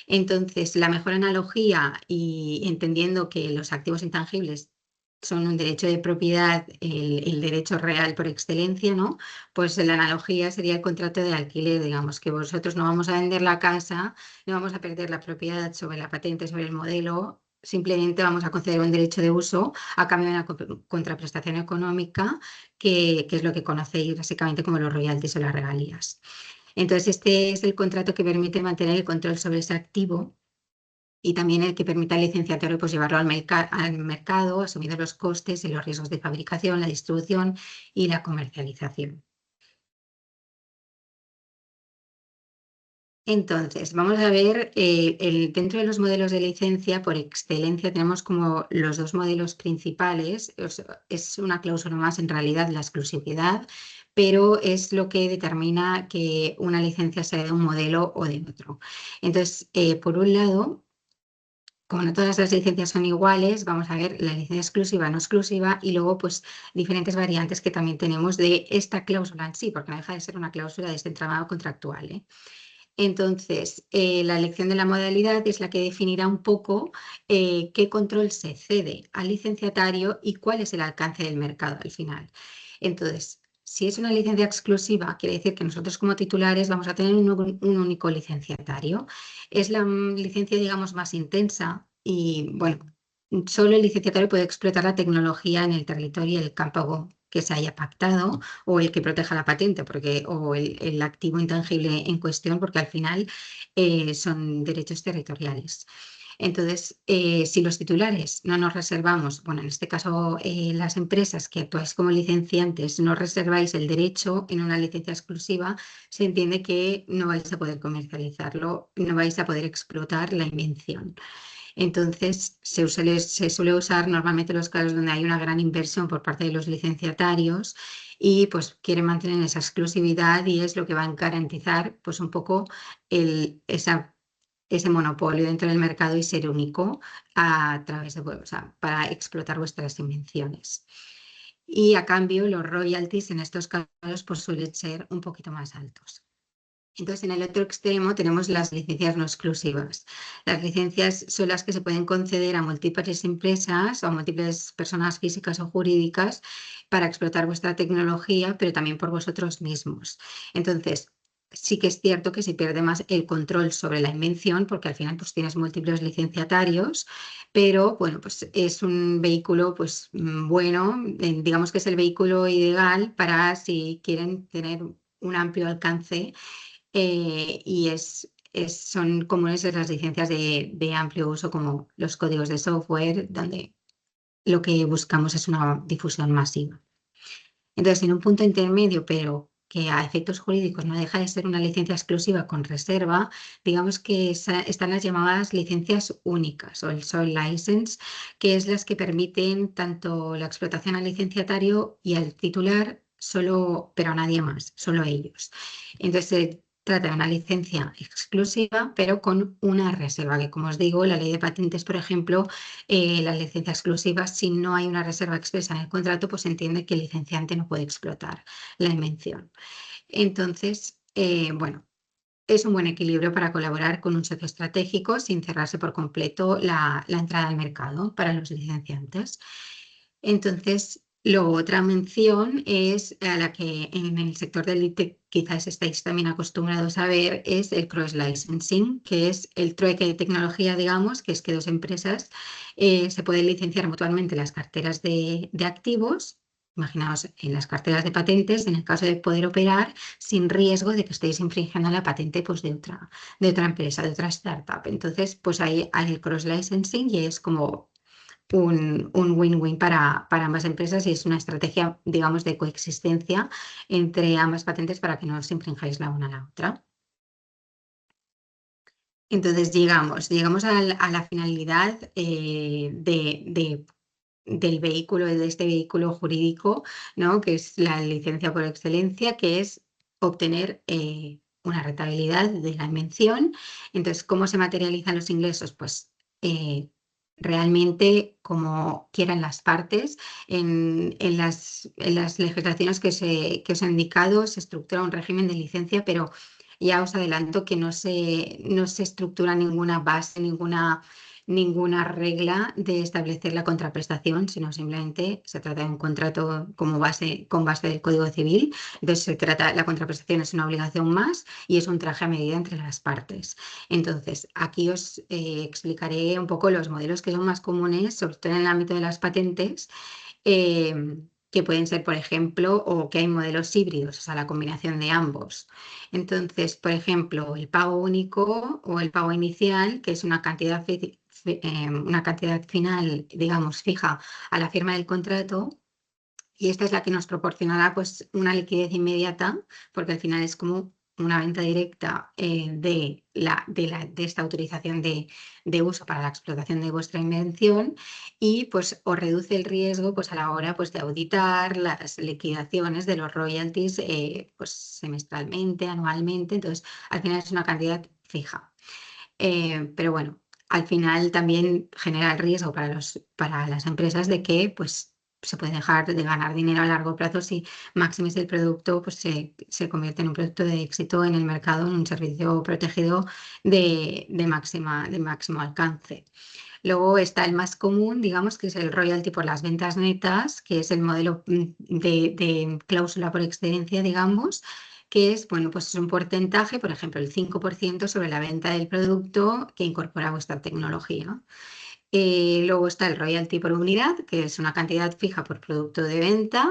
Entonces, la mejor analogía, y entendiendo que los activos intangibles son un derecho de propiedad, el derecho real por excelencia, ¿no? Pues la analogía sería el contrato de alquiler, digamos, que vosotros no vamos a vender la casa, no vamos a perder la propiedad sobre la patente, sobre el modelo, simplemente vamos a conceder un derecho de uso a cambio de una contraprestación económica, que es lo que conocéis básicamente como los royalties o las regalías. Entonces, este es el contrato que permite mantener el control sobre ese activo y también el que permita al licenciatario pues, llevarlo al mercado, asumiendo los costes y los riesgos de fabricación, la distribución y la comercialización. Entonces, vamos a ver, dentro de los modelos de licencia, por excelencia, tenemos como los dos modelos principales. Es una cláusula más, en realidad, la exclusividad, pero es lo que determina que una licencia sea de un modelo o de otro. Entonces, por un lado, como no todas las licencias son iguales, vamos a ver la licencia exclusiva, no exclusiva y luego pues diferentes variantes que también tenemos de esta cláusula en sí, porque no deja de ser una cláusula de este entramado contractual, ¿eh? Entonces, la elección de la modalidad es la que definirá un poco qué control se cede al licenciatario y cuál es el alcance del mercado al final. Entonces, si es una licencia exclusiva, quiere decir que nosotros como titulares vamos a tener un único licenciatario. Es la licencia, digamos, más intensa y, bueno, solo el licenciatario puede explotar la tecnología en el territorio y el campo que se haya pactado o el que proteja la patente o el activo intangible en cuestión, porque al final son derechos territoriales. Entonces, si los titulares no nos reservamos, bueno, en este caso las empresas que actuáis como licenciantes no reserváis el derecho en una licencia exclusiva, se entiende que no vais a poder comercializarlo, no vais a poder explotar la invención. Entonces, se suele usar normalmente los casos donde hay una gran inversión por parte de los licenciatarios y pues quieren mantener esa exclusividad y es lo que va a garantizar pues un poco ese monopolio dentro del mercado y ser único a través de, o sea, para explotar vuestras invenciones. Y a cambio, los royalties en estos casos pues suelen ser un poquito más altos. Entonces, en el otro extremo tenemos las licencias no exclusivas. Las licencias son las que se pueden conceder a múltiples empresas o a múltiples personas físicas o jurídicas para explotar vuestra tecnología, pero también por vosotros mismos. Entonces, sí que es cierto que se pierde más el control sobre la invención, porque al final pues, tienes múltiples licenciatarios, pero bueno, pues es un vehículo pues, bueno, digamos que es el vehículo ideal para si quieren tener un amplio alcance y son comunes las licencias de amplio uso como los códigos de software, donde lo que buscamos es una difusión masiva. Entonces, en un punto intermedio, pero que a efectos jurídicos no deja de ser una licencia exclusiva con reserva, digamos que están las llamadas licencias únicas o el sole license, que es las que permiten tanto la explotación al licenciatario y al titular, pero a nadie más, solo ellos. Entonces, trata de una licencia exclusiva, pero con una reserva, que como os digo, la ley de patentes, por ejemplo, la licencia exclusiva, si no hay una reserva expresa en el contrato, pues se entiende que el licenciante no puede explotar la invención. Entonces, bueno, es un buen equilibrio para colaborar con un socio estratégico sin cerrarse por completo la entrada al mercado para los licenciantes. Entonces, otra mención es a la que en el sector del IT quizás estáis también acostumbrados a ver, es el cross-licensing, que es el trueque de tecnología, digamos, que es que dos empresas se pueden licenciar mutuamente las carteras de activos. Imaginaos en las carteras de patentes, en el caso de poder operar sin riesgo de que estéis infringiendo la patente pues, de otra empresa, de otra startup. Entonces, pues ahí hay el cross-licensing y es como un win-win para ambas empresas y es una estrategia, digamos, de coexistencia entre ambas patentes para que no os infrinjáis la una a la otra. Entonces, llegamos a la finalidad del vehículo, de este vehículo jurídico, ¿no? Que es la licencia por excelencia, que es obtener una rentabilidad de la invención. Entonces, ¿cómo se materializan los ingresos? Pues realmente como quieran las partes. En las legislaciones que os he indicado se estructura un régimen de licencia, pero ya os adelanto que no se estructura ninguna base, ninguna ninguna regla de establecer la contraprestación, sino simplemente se trata de un contrato con base del Código Civil. Entonces la contraprestación es una obligación más y es un traje a medida entre las partes. Entonces, aquí os explicaré un poco los modelos que son más comunes, sobre todo en el ámbito de las patentes, que pueden ser, por ejemplo, o que hay modelos híbridos, o sea, la combinación de ambos. Entonces, por ejemplo, el pago único o el pago inicial, que es una cantidad final, digamos, fija a la firma del contrato, y esta es la que nos proporcionará pues una liquidez inmediata, porque al final es como una venta directa de esta autorización de uso para la explotación de vuestra invención, y pues os reduce el riesgo pues a la hora pues de auditar las liquidaciones de los royalties pues semestralmente, anualmente. Entonces al final es una cantidad fija. Pero bueno, al final también genera el riesgo para las empresas de que pues se puede dejar de ganar dinero a largo plazo si Maximis el producto pues se convierte en un producto de éxito en el mercado, en un servicio protegido de máximo alcance. Luego está el más común, digamos, que es el royalty por las ventas netas, que es el modelo de cláusula por excedencia, digamos, que es, bueno, pues es un porcentaje, por ejemplo, el 5% sobre la venta del producto que incorpora vuestra tecnología. Luego está el royalty por unidad, que es una cantidad fija por producto de venta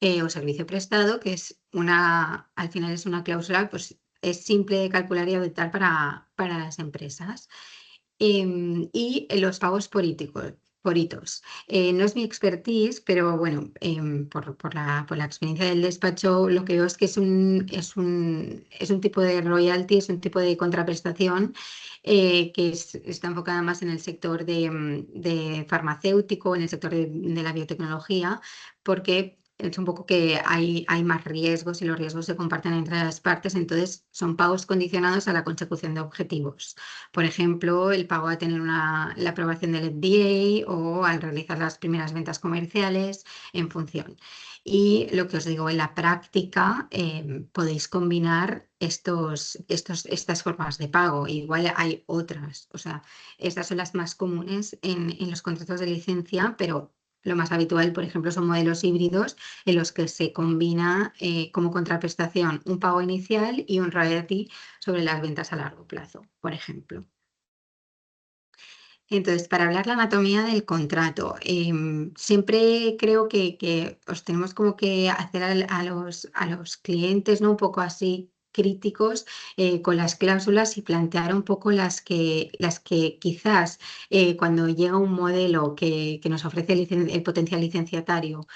o servicio prestado, que es al final es una cláusula, pues es simple de calcular y auditar para las empresas. Y los pagos por hitos. No es mi expertise, pero bueno, por la experiencia del despacho, lo que veo es que es un tipo de royalty, es un tipo de contraprestación que está enfocada más en el sector de farmacéutico, en el sector de la biotecnología, porque es un poco que hay más riesgos y los riesgos se comparten entre las partes, entonces son pagos condicionados a la consecución de objetivos. Por ejemplo, el pago a tener la aprobación del FDA o al realizar las primeras ventas comerciales en función. Y lo que os digo, en la práctica podéis combinar estas formas de pago. Igual hay otras, o sea, estas son las más comunes en los contratos de licencia, pero lo más habitual, por ejemplo, son modelos híbridos en los que se combina como contraprestación un pago inicial y un royalty sobre las ventas a largo plazo, por ejemplo. Entonces, para hablar la anatomía del contrato, siempre creo que os tenemos como que hacer a los clientes, ¿no? Un poco así críticos con las cláusulas y plantear un poco las que quizás cuando llega un modelo que nos ofrece el potencial licenciatario,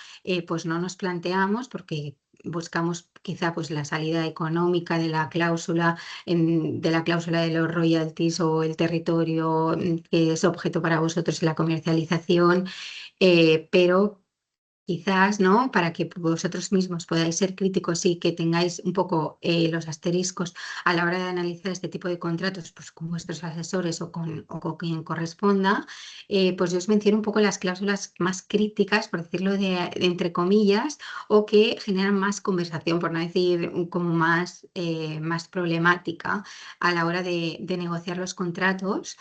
pues no nos planteamos porque buscamos quizá pues la salida económica de la cláusula de los royalties o el territorio que es objeto para vosotros en la comercialización, pero quizás, ¿no? Para que vosotros mismos podáis ser críticos y que tengáis un poco los asteriscos a la hora de analizar este tipo de contratos, pues con vuestros asesores o con quien corresponda, pues yo os menciono un poco las cláusulas más críticas, por decirlo de entre comillas, o que generan más conversación, por no decir como más problemática a la hora de negociar los contratos.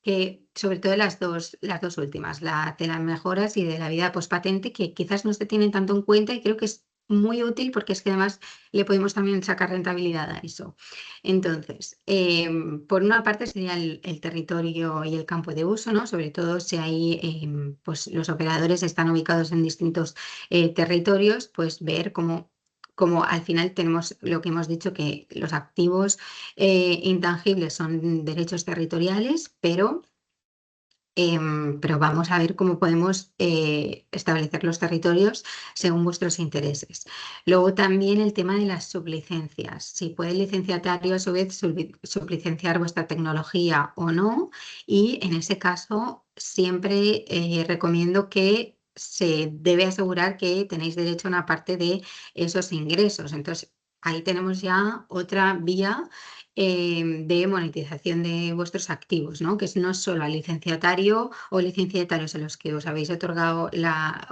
Que sobre todo las dos últimas, la de las mejoras y de la vida postpatente, que quizás no se tienen tanto en cuenta y creo que es muy útil porque es que además le podemos también sacar rentabilidad a eso. Entonces, por una parte sería el territorio y el campo de uso, ¿no? Sobre todo si hay, pues los operadores están ubicados en distintos territorios, pues ver cómo al final tenemos lo que hemos dicho, que los activos intangibles son derechos territoriales, pero vamos a ver cómo podemos establecer los territorios según vuestros intereses. Luego también el tema de las sublicencias. Si puede el licenciatario a su vez sublicenciar vuestra tecnología o no. Y en ese caso siempre recomiendo que se debe asegurar que tenéis derecho a una parte de esos ingresos. Entonces ahí tenemos ya otra vía de monetización de vuestros activos, ¿no? Que no es solo al licenciatario o licenciatarios a los que os habéis otorgado la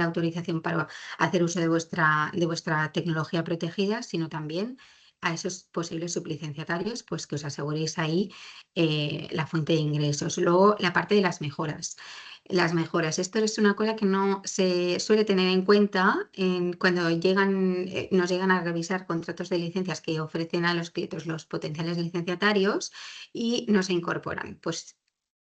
autorización para hacer uso de vuestra tecnología protegida, sino también a esos posibles sublicenciatarios, pues que os aseguréis ahí la fuente de ingresos. Luego, la parte de las mejoras. Las mejoras, esto es una cosa que no se suele tener en cuenta cuando nos llegan a revisar contratos de licencias que ofrecen a los clientes los potenciales licenciatarios y no se incorporan. Pues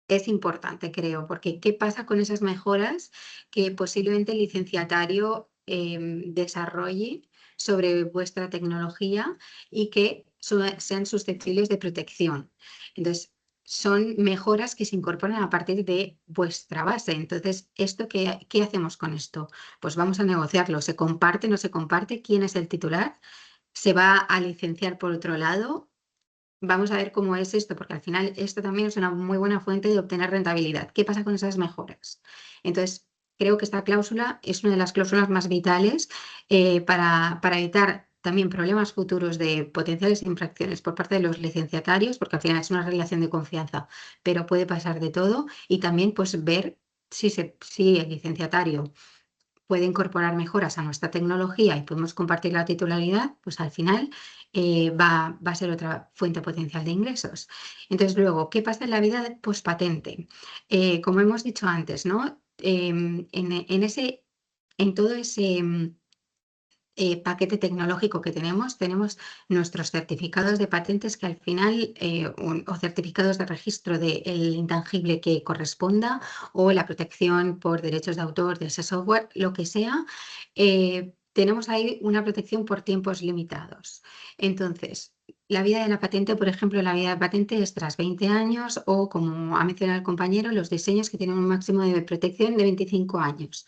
es importante, creo, porque ¿qué pasa con esas mejoras que posiblemente el licenciatario desarrolle sobre vuestra tecnología y que sean susceptibles de protección? Entonces, son mejoras que se incorporan a partir de vuestra base. Entonces, ¿qué hacemos con esto? Pues vamos a negociarlo. ¿Se comparte, no se comparte? ¿Quién es el titular? ¿Se va a licenciar por otro lado? Vamos a ver cómo es esto, porque al final esto también es una muy buena fuente de obtener rentabilidad. ¿Qué pasa con esas mejoras? Entonces, creo que esta cláusula es una de las cláusulas más vitales para evitar también problemas futuros de potenciales infracciones por parte de los licenciatarios, porque al final es una relación de confianza, pero puede pasar de todo. Y también pues ver si el licenciatario puede incorporar mejoras a nuestra tecnología y podemos compartir la titularidad, pues al final va a ser otra fuente potencial de ingresos. Entonces, luego, ¿qué pasa en la vida post-patente? Como hemos dicho antes, ¿no? En todo ese paquete tecnológico que tenemos nuestros certificados de patentes que al final, o certificados de registro del intangible que corresponda, o la protección por derechos de autor de ese software, lo que sea, tenemos ahí una protección por tiempos limitados. Entonces, la vida de la patente, por ejemplo, la vida de la patente es tras 20 años o, como ha mencionado el compañero, los diseños que tienen un máximo de protección de 25 años.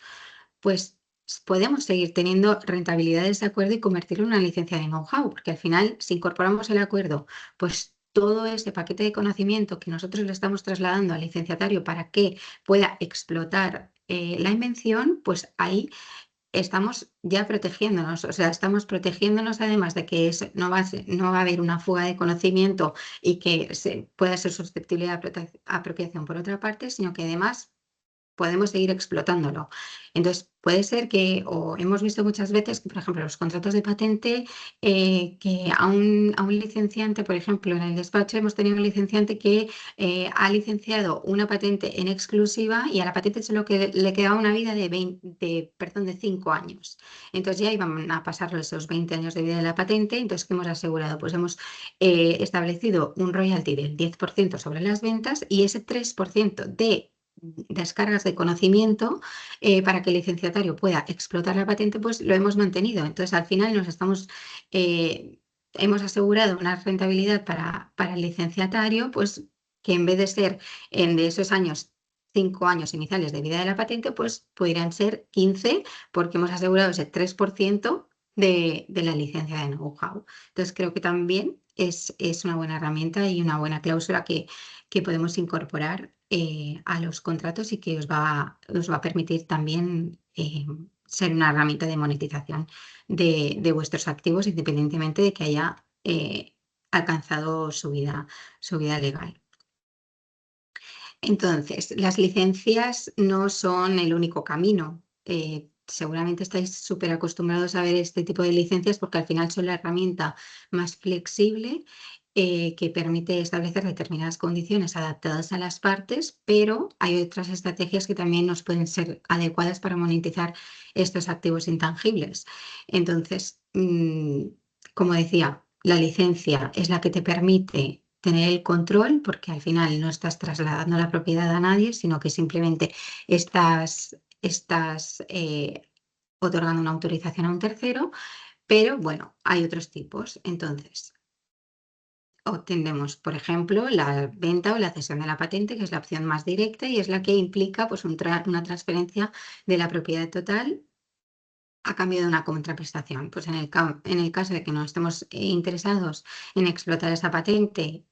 Pues podemos seguir teniendo rentabilidad de ese acuerdo y convertirlo en una licencia de know-how, porque al final, si incorporamos el acuerdo, pues todo ese paquete de conocimiento que nosotros le estamos trasladando al licenciatario para que pueda explotar la invención, pues ahí estamos ya protegiéndonos, o sea, estamos protegiéndonos además de que no va a haber una fuga de conocimiento y que pueda ser susceptible de apropiación por otra parte, sino que además podemos seguir explotándolo. Entonces, puede ser que, o hemos visto muchas veces que, por ejemplo, los contratos de patente, que a un licenciante, por ejemplo, en el despacho hemos tenido un licenciante que ha licenciado una patente en exclusiva y a la patente solo que le quedaba una vida de 5 años. Entonces ya iban a pasar esos 20 años de vida de la patente. Entonces, ¿qué hemos asegurado? Pues hemos establecido un royalty del 10% sobre las ventas y ese 3% de descargas de conocimiento para que el licenciatario pueda explotar la patente, pues lo hemos mantenido. Entonces, al final hemos asegurado una rentabilidad para el licenciatario, pues que en vez de ser de esos 5 años iniciales de vida de la patente, pues pudieran ser 15, porque hemos asegurado ese 3% de la licencia de know-how. Entonces, creo que también es una buena herramienta y una buena cláusula que podemos incorporar a los contratos y que os va a permitir también ser una herramienta de monetización de vuestros activos, independientemente de que haya alcanzado su vida legal. Entonces, las licencias no son el único camino. Seguramente estáis súper acostumbrados a ver este tipo de licencias porque al final son la herramienta más flexible que permite establecer determinadas condiciones adaptadas a las partes, pero hay otras estrategias que también nos pueden ser adecuadas para monetizar estos activos intangibles. Entonces, como decía, la licencia es la que te permite tener el control, porque al final no estás trasladando la propiedad a nadie, sino que simplemente estás otorgando una autorización a un tercero, pero bueno, hay otros tipos. Entonces, obtenemos, por ejemplo, la venta o la cesión de la patente, que es la opción más directa y es la que implica pues, una transferencia de la propiedad total a cambio de una contraprestación. Pues en el caso de que no estemos interesados en explotar esa patente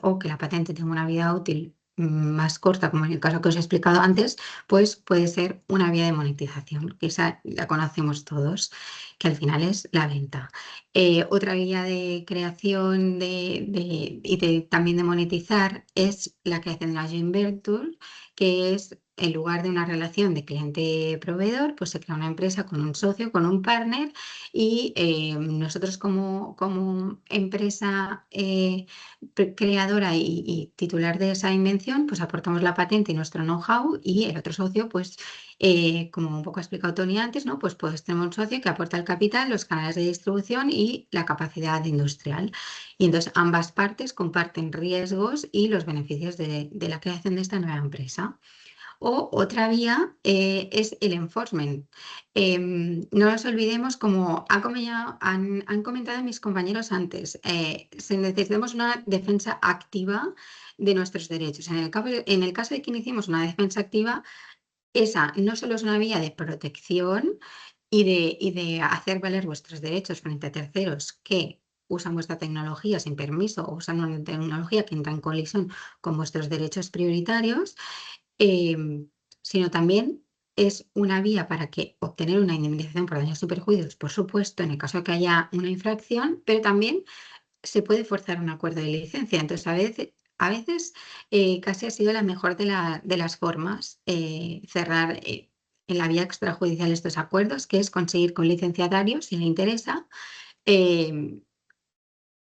o que la patente tenga una vida útil más corta, como en el caso que os he explicado antes, pues puede ser una vía de monetización, que esa la conocemos todos, que al final es la venta. Otra vía de creación y también de monetizar es la creación de la joint venture, que es en lugar de una relación de cliente-proveedor, pues se crea una empresa con un socio, con un partner, y nosotros como empresa creadora y titular de esa invención, pues aportamos la patente y nuestro know-how, y el otro socio, pues como un poco ha explicado Tony antes, ¿no? Pues tenemos un socio que aporta el capital, los canales de distribución y la capacidad industrial. Y entonces ambas partes comparten riesgos y los beneficios de la creación de esta nueva empresa. O otra vía es el enforcement. No nos olvidemos, como han comentado mis compañeros antes, necesitamos una defensa activa de nuestros derechos. En el caso de que iniciemos una defensa activa, esa no solo es una vía de protección y de hacer valer vuestros derechos frente a terceros que usan vuestra tecnología sin permiso o usan una tecnología que entra en colisión con vuestros derechos prioritarios, sino también es una vía para obtener una indemnización por daños y perjuicios, por supuesto, en el caso de que haya una infracción, pero también se puede forzar un acuerdo de licencia. Entonces, a veces casi ha sido la mejor de las formas cerrar en la vía extrajudicial estos acuerdos, que es conseguir que un licenciatario, si le interesa,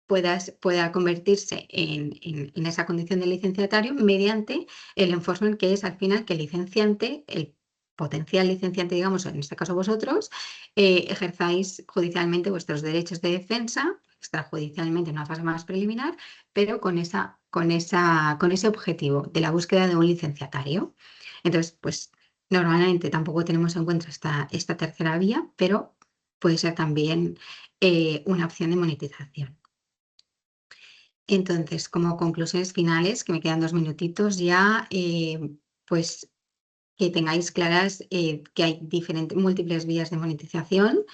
pueda convertirse en esa condición de licenciatario mediante el enforcement, que es al final que el licenciante, el potencial licenciante, digamos, en este caso vosotros, ejerzáis judicialmente vuestros derechos de defensa, extrajudicialmente en una fase más preliminar, pero con ese objetivo de la búsqueda de un licenciatario. Entonces, pues normalmente tampoco tenemos en cuenta esta tercera vía, pero puede ser también una opción de monetización. Entonces, como conclusiones finales, que me quedan 2 minutitos ya, pues que tengáis claras que hay múltiples vías de monetización,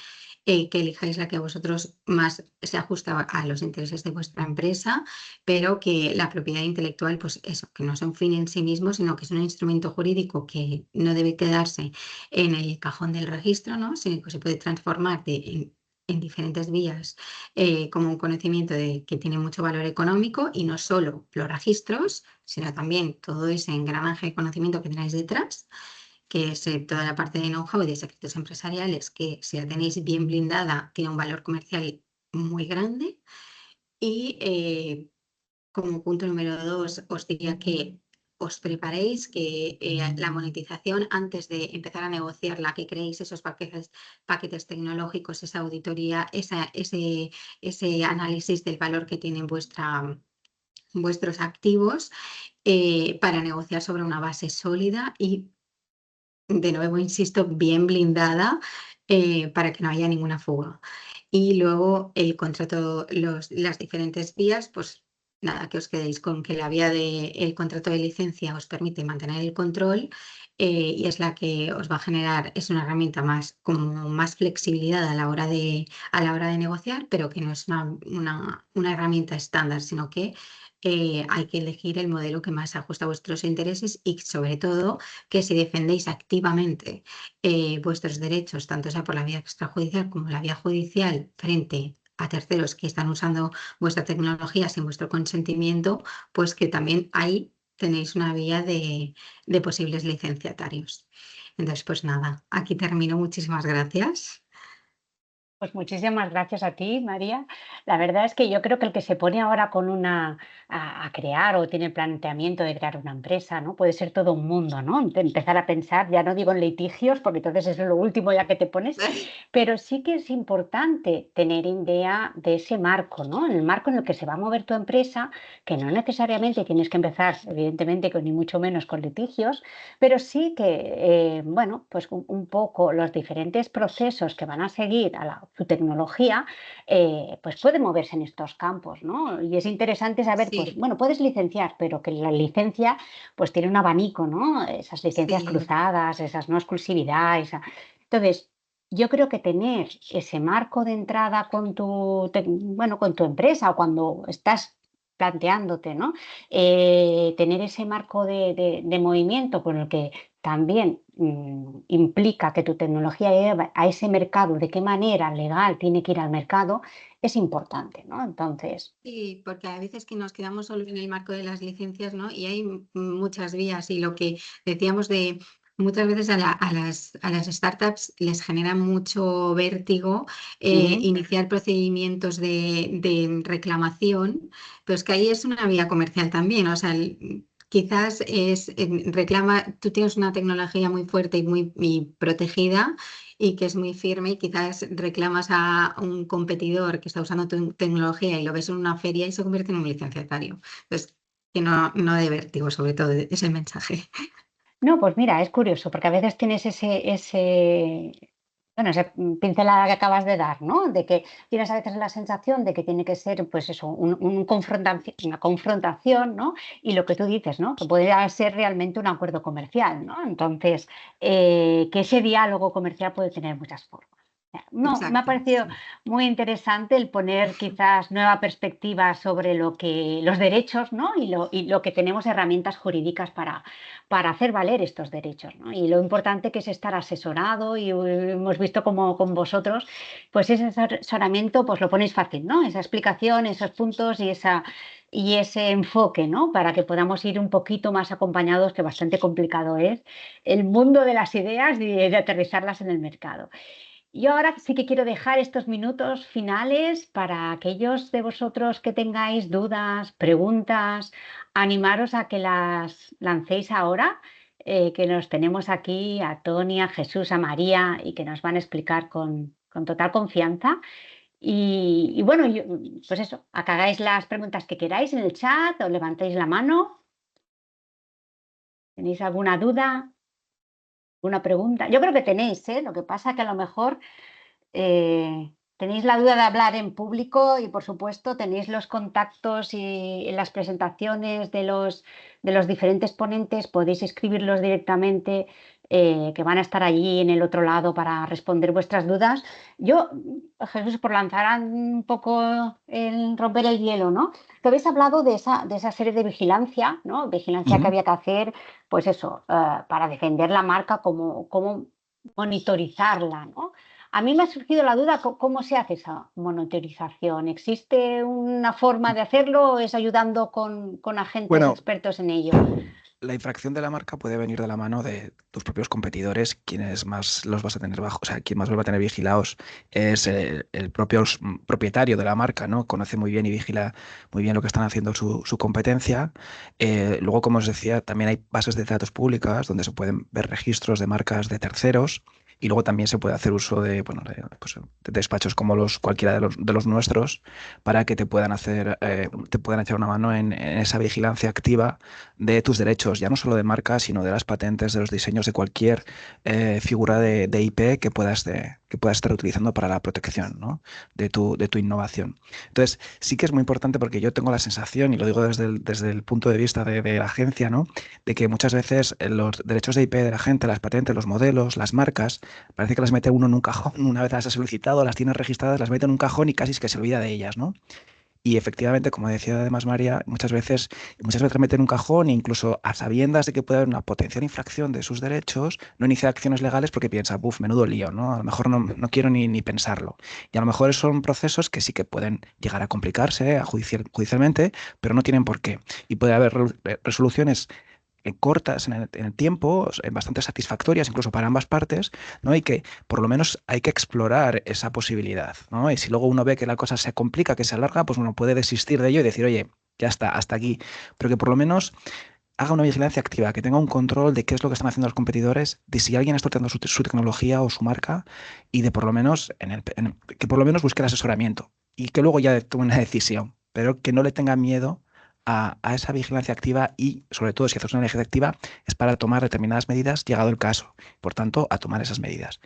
que elijáis la que a vosotros más se ajusta a los intereses de vuestra empresa, pero que la propiedad intelectual, pues eso, que no es un fin en sí mismo, sino que es un instrumento jurídico que no debe quedarse en el cajón del registro, ¿no? Sino que se puede transformar en diferentes vías como un conocimiento que tiene mucho valor económico, y no solo los registros, sino también todo ese engranaje de conocimiento que tenéis detrás, que es toda la parte de know-how y de secretos empresariales, que si la tenéis bien blindada tiene un valor comercial muy grande. Y como punto número 2, os diría que os preparéis, que la monetización, antes de empezar a negociarla, que creéis esos paquetes tecnológicos, esa auditoría, ese análisis del valor que tienen vuestros activos, para negociar sobre una base sólida y, de nuevo, insisto, bien blindada, para que no haya ninguna fuga. Y luego el contrato, las diferentes vías, pues nada, que os quedéis con que la vía del contrato de licencia os permite mantener el control, y es la que os va a generar, es una herramienta como más flexibilidad a la hora de negociar, pero que no es una herramienta estándar, sino que hay que elegir el modelo que más se ajusta a vuestros intereses, y sobre todo que si defendéis activamente vuestros derechos, tanto sea por la vía extrajudicial como la vía judicial, frente a terceros que están usando vuestra tecnología sin vuestro consentimiento, pues que también ahí tenéis una vía de posibles licenciatarios. Entonces, pues nada, aquí termino. Muchísimas gracias. Pues muchísimas gracias a ti, María. La verdad es que yo creo que el que se pone ahora a crear o tiene el planteamiento de crear una empresa, ¿no? Puede ser todo un mundo, ¿no? Empezar a pensar, ya no digo en litigios, porque entonces es lo último ya que te pones, pero sí que es importante tener idea de ese marco, ¿no? El marco en el que se va a mover tu empresa, que no necesariamente tienes que empezar, evidentemente, ni mucho menos con litigios, pero sí que, bueno, pues un poco los diferentes procesos que van a seguir a su tecnología, pues puede moverse en estos campos, ¿no? Y es interesante saber, pues, Sí, bueno, puedes licenciar, pero que la licencia, pues tiene un abanico, ¿no? Esas licencias sí, cruzadas, esas no exclusividad, Entonces, yo creo que tener ese marco de entrada con tu empresa, o cuando estás planteándote, ¿no? Tener ese marco de movimiento con el que también implica que tu tecnología lleve a ese mercado, de qué manera legal tiene que ir al mercado, es importante, ¿no? Entonces, Sí, porque a veces que nos quedamos solo en el marco de las licencias, ¿no? Y hay muchas vías y lo que decíamos de muchas veces a las startups les genera mucho vértigo iniciar procedimientos de reclamación, pues que ahí es una vía comercial también, o sea, quizás tú tienes una tecnología muy fuerte y muy protegida y que es muy firme y quizás reclamas a un competidor que está usando tu tecnología y lo ves en una feria y se convierte en un licenciatario. Entonces, que no de vértigo, sobre todo, ese mensaje. no, pues mira, es curioso, porque a veces tienes bueno, esa pincelada que acabas de dar, ¿no? De que tienes a veces la sensación de que tiene que ser, pues eso, una confrontación, ¿no? Y lo que tú dices, ¿no? Que puede ser realmente un acuerdo comercial, ¿no? Entonces, que ese diálogo comercial puede tener muchas formas. No, me ha Exacto, parecido sí. muy interesante el poner quizás nueva perspectiva sobre los derechos, ¿no? Y lo que tenemos herramientas jurídicas para hacer valer estos derechos, ¿no? Y lo importante que es estar asesorado y hemos visto como con vosotros, pues ese asesoramiento pues lo ponéis fácil, ¿no? Esa explicación, esos puntos y ese enfoque, ¿no? Para que podamos ir un poquito más acompañados, que bastante complicado es el mundo de las ideas y de aterrizarlas en el mercado. Yo ahora sí que quiero dejar estos minutos finales para aquellos de vosotros que tengáis dudas, preguntas, animaros a que las lancéis ahora, que nos tenemos aquí a Tony, a Jesús, a María y que nos van a explicar con total confianza. Y bueno, pues eso, a que hagáis las preguntas que queráis en el chat o levantéis la mano. ¿Tenéis alguna duda, alguna pregunta? Yo creo que tenéis, ¿eh? Lo que pasa que a lo mejor tenéis la duda de hablar en público y, por supuesto, tenéis los contactos y en las presentaciones de los diferentes ponentes, podéis escribirlos directamente, que van a estar allí en el otro lado para responder vuestras dudas. Yo, Jesús, por lanzar un poco el romper el hielo, ¿no? Que habéis hablado de esa serie de vigilancia, ¿no? Vigilancia que había que hacer, pues eso, para defender la marca, cómo monitorizarla, ¿no? A mí me ha surgido la duda, ¿cómo se hace esa monitorización? ¿Existe una forma de hacerlo o es ayudando con agentes Bueno, expertos en ello? la infracción de la marca puede venir de la mano de tus propios competidores, quienes más los vas a tener bajo, o sea, quien más los va a tener vigilados es el propio propietario de la marca, ¿no? Conoce muy bien y vigila muy bien lo que están haciendo su competencia. Luego, como os decía, también hay bases de datos públicas donde se pueden ver registros de marcas de terceros. Y luego también se puede hacer uso de, bueno, pues, de despachos como cualquiera de los nuestros para que te puedan te puedan echar una mano en esa vigilancia activa de tus derechos, ya no solo de marca, sino de las patentes, de los diseños, de cualquier figura de IP que puedas estar utilizando para la protección, ¿no? de tu innovación. Entonces, sí que es muy importante porque yo tengo la sensación, y lo digo desde el punto de vista de la agencia, ¿no? De que muchas veces los derechos de IP de la gente, las patentes, los modelos, las marcas, parece que las mete uno en un cajón, una vez las ha solicitado, las tiene registradas, las mete en un cajón y casi es que se olvida de ellas, ¿no? Y efectivamente, como decía además María, muchas veces meten un cajón e incluso a sabiendas de que puede haber una potencial infracción de sus derechos, no inicia acciones legales porque piensa, buf, menudo lío, ¿no? A lo mejor no quiero ni pensarlo. Y a lo mejor son procesos que sí que pueden llegar a complicarse judicialmente, pero no tienen por qué. Y puede haber resoluciones cortas en el tiempo, bastante satisfactorias incluso para ambas partes, ¿no? Y que por lo menos hay que explorar esa posibilidad, ¿no? Y si luego uno ve que la cosa se complica, que se alarga, pues uno puede desistir de ello y decir, oye, ya está, hasta aquí. Pero que por lo menos haga una vigilancia activa, que tenga un control de qué es lo que están haciendo los competidores, de si alguien está utilizando su tecnología o su marca, y de por lo menos que por lo menos busque el asesoramiento y que luego ya tome una decisión, pero que no le tenga miedo a esa vigilancia activa y, sobre todo, si haces una vigilancia activa, es para tomar determinadas medidas, llegado el caso. Por tanto, a tomar esas medidas.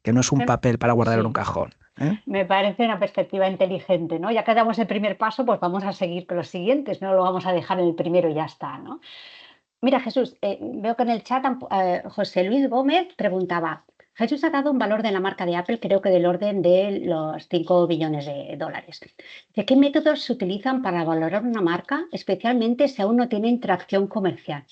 Que no es un papel para guardar en un Sí, cajón, ¿eh? me parece una perspectiva inteligente, ¿no? Ya que damos el primer paso, pues vamos a seguir con los siguientes, no lo vamos a dejar en el primero y ya está, ¿no? Mira, Jesús, veo que en el chat José Luis Gómez preguntaba, Jesús ha dado un valor de la marca de Apple, creo que del orden de los 5 billones de dólares. ¿De qué métodos se utilizan para valorar una marca, especialmente si aún no tiene interacción comercial?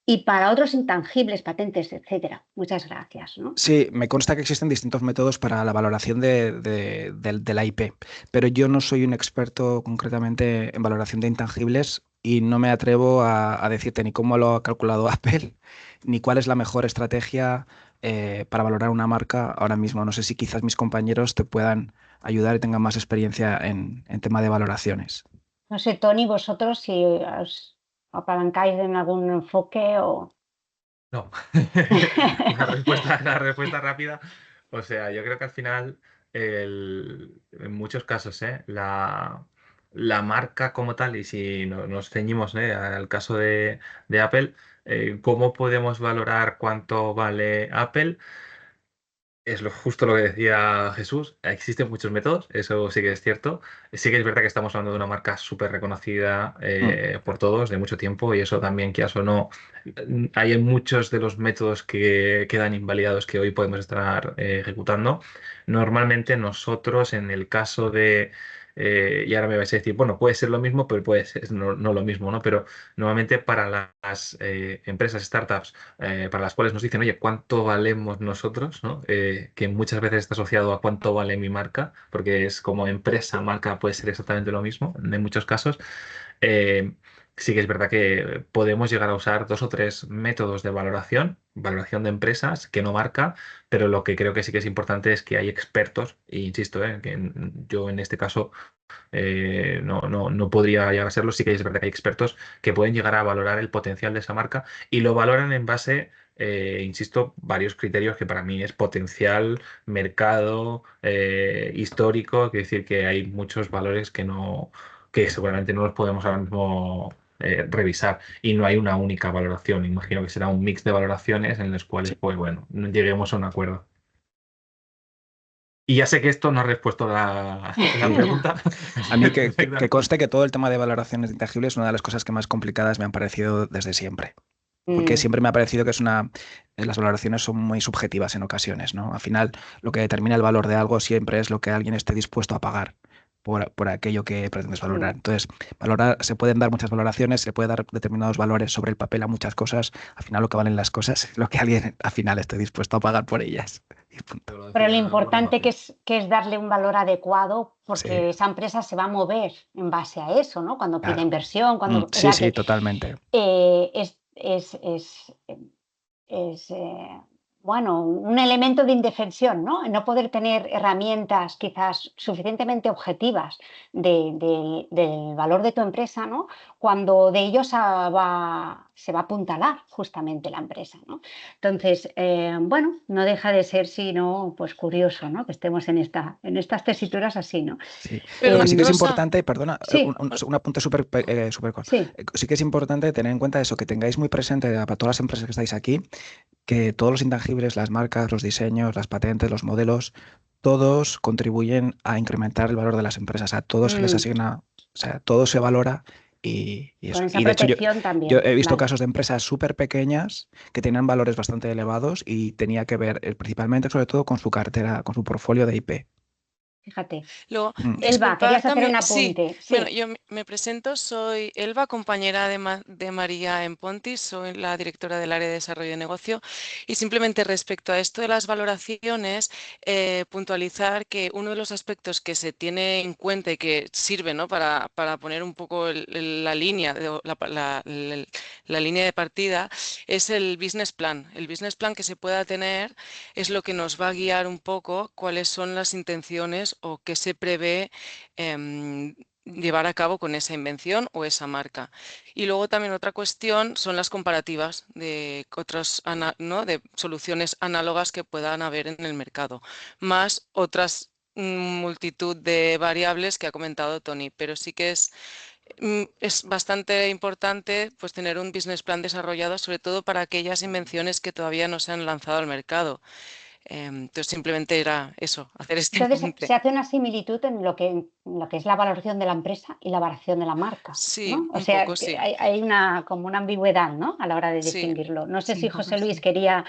Y para otros intangibles, patentes, etcétera. Muchas gracias, ¿no? Sí, me consta que existen distintos métodos para la valoración de la IP, pero yo no soy un experto concretamente en valoración de intangibles y no me atrevo a decirte ni cómo lo ha calculado Apple, ni cuál es la mejor estrategia para valorar una marca ahora mismo. No sé si quizás mis compañeros te puedan ayudar y tengan más experiencia en tema de valoraciones. No sé, Tony, vosotros si os apalancáis en algún enfoque o... No, la respuesta rápida. O sea, yo creo que al final, en muchos casos, la marca como tal, y si nos ceñimos, al caso de Apple, ¿cómo podemos valorar cuánto vale Apple? Es justo lo que decía Jesús. Existen muchos métodos, eso sí que es cierto. Sí que es verdad que estamos hablando de una marca súper reconocida por todos de mucho tiempo y eso también, quieras o no, hay muchos de los métodos que quedan invalidados que hoy podemos estar ejecutando. Normalmente nosotros, en el caso de, y ahora me vais a decir, bueno, puede ser lo mismo, pero puede ser no lo mismo, ¿no? Pero normalmente para las empresas, startups, para las cuales nos dicen, oye, ¿cuánto valemos nosotros? ¿No? Que muchas veces está asociado a cuánto vale mi marca, porque es como empresa, marca puede ser exactamente lo mismo en muchos casos. Eh, sí que es verdad que podemos llegar a usar 2 o 3 métodos de valoración de empresas que no marca, pero lo que creo que sí que es importante es que hay expertos, e insisto, yo en este caso no podría llegar a serlo. Sí que es verdad que hay expertos que pueden llegar a valorar el potencial de esa marca y lo valoran en base, insisto, varios criterios que para mí es potencial, mercado, histórico, que decir que hay muchos valores que seguramente no los podemos ahora mismo revisar y no hay una única valoración. Imagino que será un mix de valoraciones en las cuales, pues bueno, lleguemos a un acuerdo. Y ya sé que esto no ha respuesto la pregunta. A mí que conste que todo el tema de valoraciones de intangibles es una de las cosas que más complicadas me han parecido desde siempre. Porque siempre me ha parecido que las valoraciones son muy subjetivas en ocasiones, ¿no? Al final, lo que determina el valor de algo siempre es lo que alguien esté dispuesto a pagar por aquello que pretendes valorar. Entonces, se pueden dar muchas valoraciones, se puede dar determinados valores sobre el papel a muchas cosas. Al final, lo que valen las cosas es lo que alguien al final esté dispuesto a pagar por ellas. Pero lo importante que es darle un valor adecuado, porque Sí. esa empresa se va a mover en base a eso, ¿no? Cuando pida Claro. inversión, cuando... Sí, sí, totalmente. Bueno, un elemento de indefensión, ¿no? No poder tener herramientas quizás suficientemente objetivas del valor de tu empresa, ¿no? Cuando de ello se va a apuntalar justamente la empresa, ¿no? Entonces, bueno, no deja de ser sino pues curioso, ¿no? Que estemos en estas tesituras así, ¿no? Sí. Pero, Lo que sí que es Rosa, importante, perdona, Sí. un apunte súper corto. Sí, Sí que es importante tener en cuenta eso, que tengáis muy presente para todas las empresas que estáis aquí, que todos los intangibles, las marcas, los diseños, las patentes, los modelos, todos contribuyen a incrementar el valor de las empresas. A todos se les asigna, o sea, todo se valora y eso. con esa Y de hecho protección también. yo he visto Vale. casos de empresas súper pequeñas que tenían valores bastante elevados y tenía que ver principalmente, sobre todo, con su cartera, con su portfolio de IP. Fíjate. luego, Elba, querías hacer un sí, apunte. Sí. bueno, yo me presento, soy Elba, compañera de María en Pontis, soy la directora del área de desarrollo de negocio y simplemente respecto a esto de las valoraciones, puntualizar que uno de los aspectos que se tiene en cuenta y que sirve, ¿no? para poner un poco la línea, la línea de partida es el business plan. El business plan que se pueda tener es lo que nos va a guiar un poco cuáles son las intenciones o qué se prevé llevar a cabo con esa invención o esa marca. Y luego también otra cuestión son las comparativas de otras, ¿no? de soluciones análogas que puedan haber en el mercado, más otras multitud de variables que ha comentado Tony, pero sí que es bastante importante pues, tener un business plan desarrollado, sobre todo para aquellas invenciones que todavía no se han lanzado al mercado. Entonces, simplemente era eso, hacer este Entonces, apunte. se hace una similitud en lo que es la valoración de la empresa y la valoración de la marca, Sí, ¿no? O un sea, poco, sí. hay como una ambigüedad, ¿no? A la hora de Sí. distinguirlo. No sé Sí, si un poco José Luis sí. quería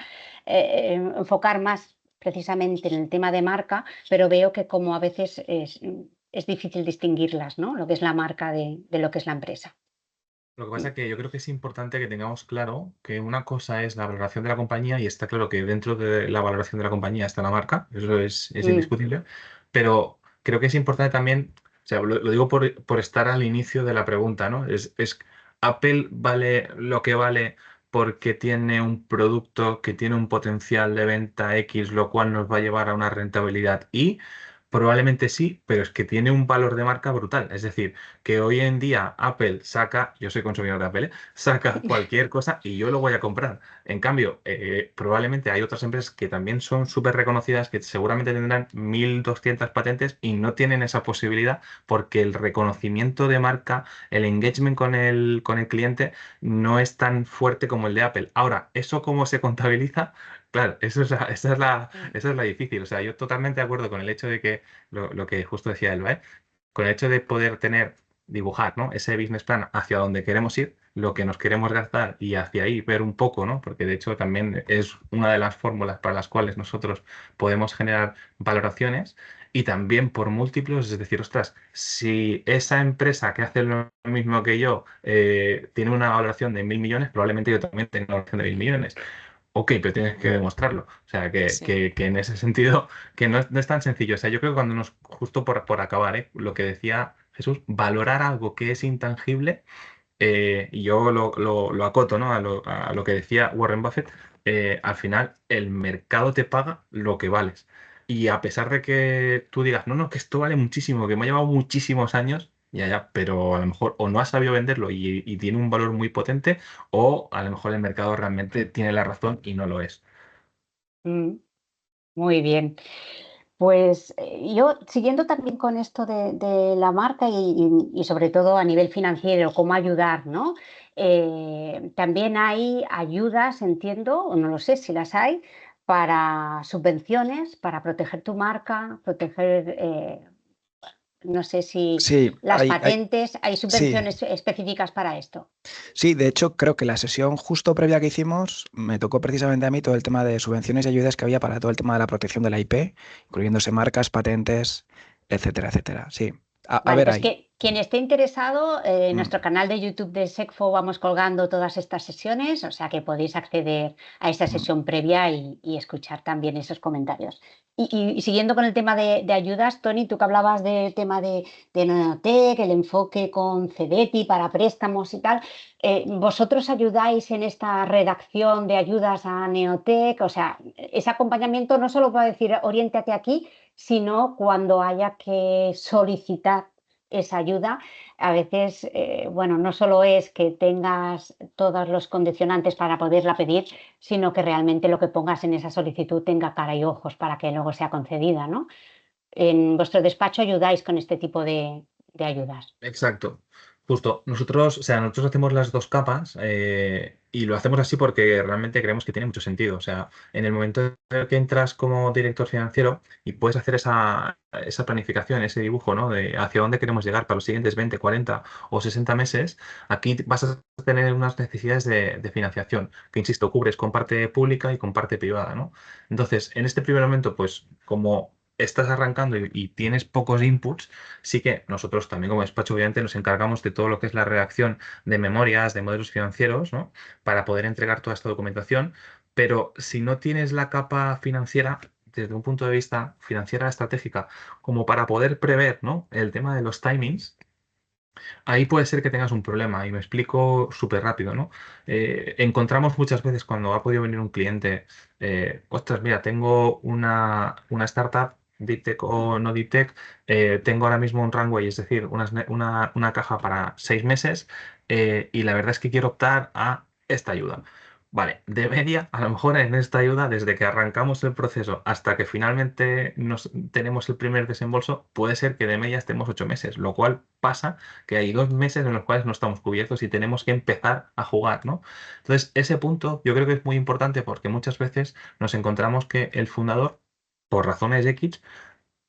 enfocar más precisamente en el tema de marca, pero veo que como a veces es difícil distinguirlas, ¿no? Lo que es la marca de lo que es la empresa. Lo que pasa es que yo creo que es importante que tengamos claro que una cosa es la valoración de la compañía y está claro que dentro de la valoración de la compañía está la marca, eso es indiscutible, pero creo que es importante también, o sea, lo digo por estar al inicio de la pregunta, ¿no? ¿Apple vale lo que vale porque tiene un producto que tiene un potencial de venta X, lo cual nos va a llevar a una rentabilidad Y? Probablemente sí, pero es que tiene un valor de marca brutal. Es decir, que hoy en día Apple saca, yo soy consumidor de Apple, saca cualquier cosa y yo lo voy a comprar. En cambio, probablemente hay otras empresas que también son súper reconocidas, que seguramente tendrán 1.200 patentes y no tienen esa posibilidad porque el reconocimiento de marca, el engagement con el cliente no es tan fuerte como el de Apple. Ahora, ¿eso cómo se contabiliza? Claro, esa es la difícil. O sea, yo totalmente de acuerdo con el hecho de que, lo que justo decía Elba, con el hecho de poder dibujar, ¿no? Ese business plan hacia donde queremos ir, lo que nos queremos gastar y hacia ahí ver un poco, ¿no? Porque de hecho también es una de las fórmulas para las cuales nosotros podemos generar valoraciones y también por múltiplos, es decir, ostras, si esa empresa que hace lo mismo que yo tiene una valoración de 1.000 millones, probablemente yo también tenga una valoración de 1.000 millones. Ok, pero tienes que demostrarlo. O sea, Sí. que en ese sentido, que no es tan sencillo. O sea, yo creo que cuando justo por acabar, lo que decía Jesús, valorar algo que es intangible, y yo lo acoto, ¿no? A lo que decía Warren Buffett, al final el mercado te paga lo que vales. Y a pesar de que tú digas, no, no, que esto vale muchísimo, que me ha llevado muchísimos años, ya, pero a lo mejor o no has sabido venderlo y tiene un valor muy potente, o a lo mejor el mercado realmente tiene la razón y no lo es. Mm, Muy bien. Pues yo, siguiendo también con esto de la marca y sobre todo a nivel financiero, cómo ayudar, ¿no? También hay ayudas, entiendo, o no lo sé si las hay, para subvenciones, para proteger tu marca, proteger, no sé si Sí, las patentes, hay sí, subvenciones específicas para esto. sí, de hecho creo que la sesión justo previa que hicimos me tocó precisamente a mí todo el tema de subvenciones y ayudas que había para todo el tema de la protección de la IP, incluyéndose marcas, patentes, etcétera, etcétera. Sí, a Vale, ver pues ahí. que quien esté interesado, en Mm, nuestro canal de YouTube de SECFO vamos colgando todas estas sesiones, o sea que podéis acceder a esta mm. sesión previa y escuchar también esos comentarios. Y siguiendo con el tema de ayudas, Tony, tú que hablabas del tema de Neotec, el enfoque con CEDETI para préstamos y tal, ¿vosotros ayudáis en esta redacción de ayudas a Neotec? O sea, ese acompañamiento no solo para decir oriéntate aquí, sino cuando haya que solicitar esa ayuda. A veces, bueno, no solo es que tengas todos los condicionantes para poderla pedir, sino que realmente lo que pongas en esa solicitud tenga cara y ojos para que luego sea concedida, ¿no? En vuestro despacho ayudáis con este tipo de ayudas. Exacto. Justo. Nosotros hacemos las dos capas y lo hacemos así porque realmente creemos que tiene mucho sentido. O sea, en el momento en el que entras como director financiero y puedes hacer esa planificación, ese dibujo, ¿no? De hacia dónde queremos llegar para los siguientes 20, 40 o 60 meses, aquí vas a tener unas necesidades de financiación, que insisto, cubres con parte pública y con parte privada, ¿no? Entonces, en este primer momento, pues como estás arrancando y tienes pocos inputs, sí que nosotros también como despacho obviamente nos encargamos de todo lo que es la redacción de memorias, de modelos financieros, ¿no? Para poder entregar toda esta documentación, pero si no tienes la capa financiera, desde un punto de vista financiera estratégica, como para poder prever, ¿no? El tema de los timings, ahí puede ser que tengas un problema y me explico súper rápido, ¿no? Encontramos muchas veces cuando ha podido venir un cliente, ostras, mira, tengo una startup, deep tech o no deep tech, tengo ahora mismo un runway, es decir, una caja para 6 meses y la verdad es que quiero optar a esta ayuda. Vale, de media, a lo mejor en esta ayuda, desde que arrancamos el proceso hasta que finalmente tenemos el primer desembolso, puede ser que de media estemos 8 meses, lo cual pasa que hay 2 meses en los cuales no estamos cubiertos y tenemos que empezar a jugar, ¿no? Entonces, ese punto yo creo que es muy importante porque muchas veces nos encontramos que el fundador, por razones X,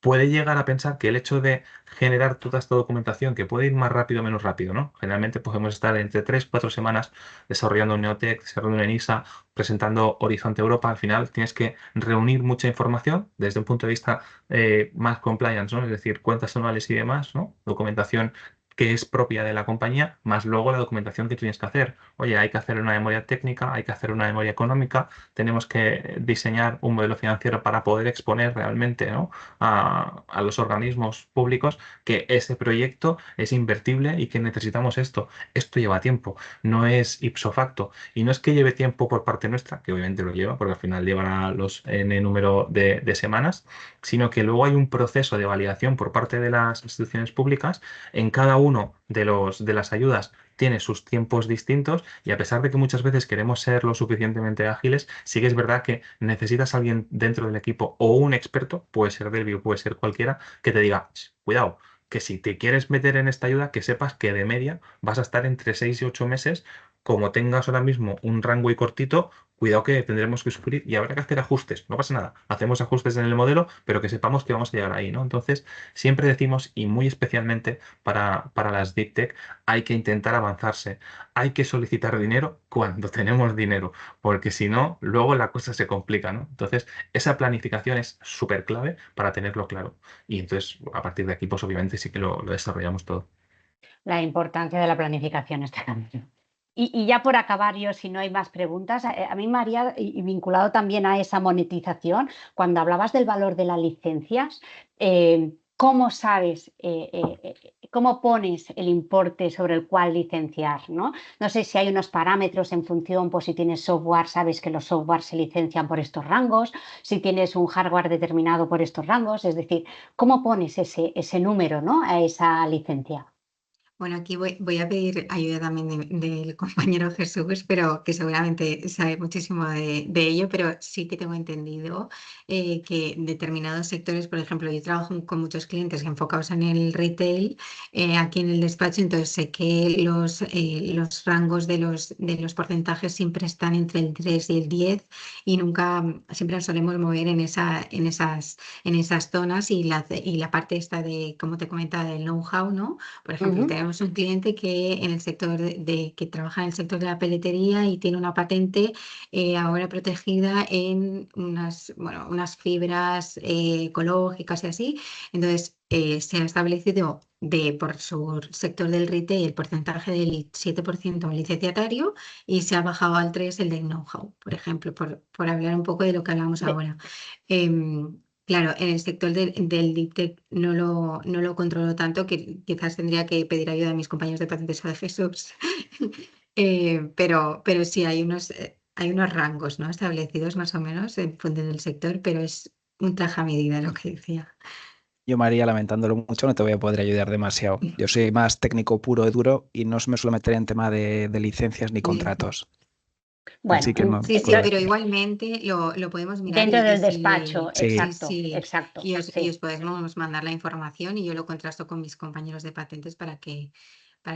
puede llegar a pensar que el hecho de generar toda esta documentación, que puede ir más rápido o menos rápido, ¿no? Generalmente podemos estar entre 3-4 semanas desarrollando un Neotec, desarrollando un ENISA, presentando Horizonte Europa. Al final tienes que reunir mucha información desde un punto de vista más compliance, ¿no? Es decir, cuentas anuales y demás, ¿no? Documentación que es propia de la compañía, más luego la documentación que tienes que hacer. Oye, hay que hacer una memoria técnica, hay que hacer una memoria económica, tenemos que diseñar un modelo financiero para poder exponer realmente, ¿no? a los organismos públicos que ese proyecto es invertible y que necesitamos esto. Esto lleva tiempo, no es ipso facto. Y no es que lleve tiempo por parte nuestra, que obviamente lo lleva, porque al final llevará los N número de semanas, sino que luego hay un proceso de validación por parte de las instituciones públicas. En cada uno de las ayudas tiene sus tiempos distintos y a pesar de que muchas veces queremos ser lo suficientemente ágiles, sí que es verdad que necesitas a alguien dentro del equipo o un experto, puede ser Delvio, puede ser cualquiera, que te diga, cuidado, que si te quieres meter en esta ayuda, que sepas que de media vas a estar entre 6 y 8 meses. Como tengas ahora mismo un rango y cortito, cuidado que tendremos que sufrir y habrá que hacer ajustes. No pasa nada, hacemos ajustes en el modelo, pero que sepamos que vamos a llegar ahí, ¿no? Entonces, siempre decimos, y muy especialmente para las Deep Tech, hay que intentar avanzarse. Hay que solicitar dinero cuando tenemos dinero, porque si no, luego la cosa se complica, ¿no? Entonces, esa planificación es súper clave para tenerlo claro. Y entonces, a partir de aquí, pues obviamente sí que lo desarrollamos todo. La importancia de la planificación está claro. Y ya por acabar yo, si no hay más preguntas, a mí María, y vinculado también a esa monetización, cuando hablabas del valor de las licencias, ¿cómo sabes, cómo pones el importe sobre el cual licenciar, ¿no? No sé si hay unos parámetros en función, pues si tienes software, sabes que los software se licencian por estos rangos, si tienes un hardware determinado por estos rangos, es decir, ¿cómo pones ese número, ¿no? a esa licencia? Bueno, aquí voy a pedir ayuda también del compañero Jesús, pero que seguramente sabe muchísimo de ello, pero sí que tengo entendido que en determinados sectores, por ejemplo, yo trabajo con muchos clientes enfocados en el retail, aquí en el despacho, entonces sé que los rangos de los porcentajes siempre están entre el 3 y el 10 y nunca, siempre nos solemos mover en esas zonas y la parte esta de, como te comentaba, del know-how, ¿no? Por ejemplo, tenemos un cliente que en el sector que trabaja en el sector de la peletería y tiene una patente ahora protegida en unas fibras ecológicas y así. Entonces, se ha establecido por su sector del retail el porcentaje del 7% licenciatario y se ha bajado al 3% el de know-how, por ejemplo, por hablar un poco de lo que hablamos ahora. Claro, en el sector del Deep Tech no lo controlo tanto, que quizás tendría que pedir ayuda a mis compañeros de patentes o de Jesús. Pero sí hay unos rangos, ¿no? establecidos más o menos en función del sector, pero es un traje a medida lo que decía. Yo, María, lamentándolo mucho, no te voy a poder ayudar demasiado. Yo soy más técnico puro y duro y no me suelo meter en tema de licencias ni contratos. Bueno, Así que no. Sí, pero igualmente lo podemos mirar. Dentro del sí, despacho, Sí. exacto, sí. exacto. Y sí. os podemos mandar la información y yo lo contrasto con mis compañeros de patentes para que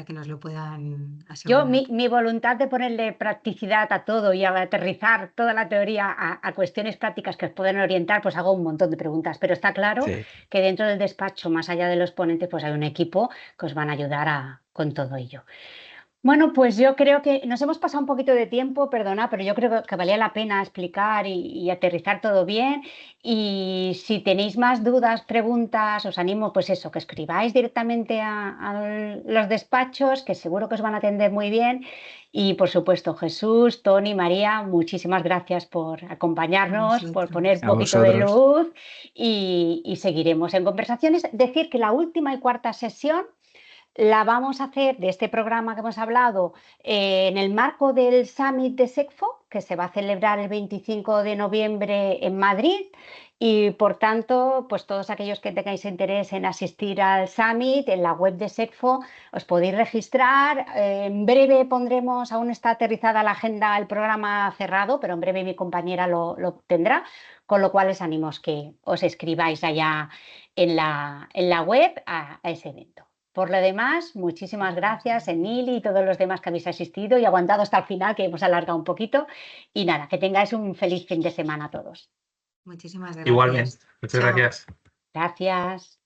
nos lo puedan Yo, asegurar. mi voluntad de ponerle practicidad a todo y a aterrizar toda la teoría a cuestiones prácticas que os pueden orientar, pues hago un montón de preguntas. Pero está claro Sí. que dentro del despacho, más allá de los ponentes, pues hay un equipo que os van a ayudar con todo ello. Bueno, pues yo creo que nos hemos pasado un poquito de tiempo, perdona, pero yo creo que valía la pena explicar y aterrizar todo bien. Y si tenéis más dudas, preguntas, os animo, pues eso, que escribáis directamente a los despachos, que seguro que os van a atender muy bien. Y por supuesto, Jesús, Tony, María, muchísimas gracias por acompañarnos, por poner un A poquito de vosotros. luz y seguiremos en conversaciones. Decir que la última y cuarta sesión la vamos a hacer de este programa que hemos hablado en el marco del Summit de SECFO, que se va a celebrar el 25 de noviembre en Madrid. Y por tanto, pues todos aquellos que tengáis interés en asistir al Summit, en la web de SECFO, os podéis registrar. En breve pondremos, aún está aterrizada la agenda, el programa cerrado, pero en breve mi compañera lo tendrá, con lo cual les animo que os escribáis allá en la web a ese evento. Por lo demás, muchísimas gracias, Emili y todos los demás que habéis asistido y aguantado hasta el final, que hemos alargado un poquito. Y nada, que tengáis un feliz fin de semana a todos. Muchísimas gracias. Igualmente, muchas Chao. gracias. Gracias.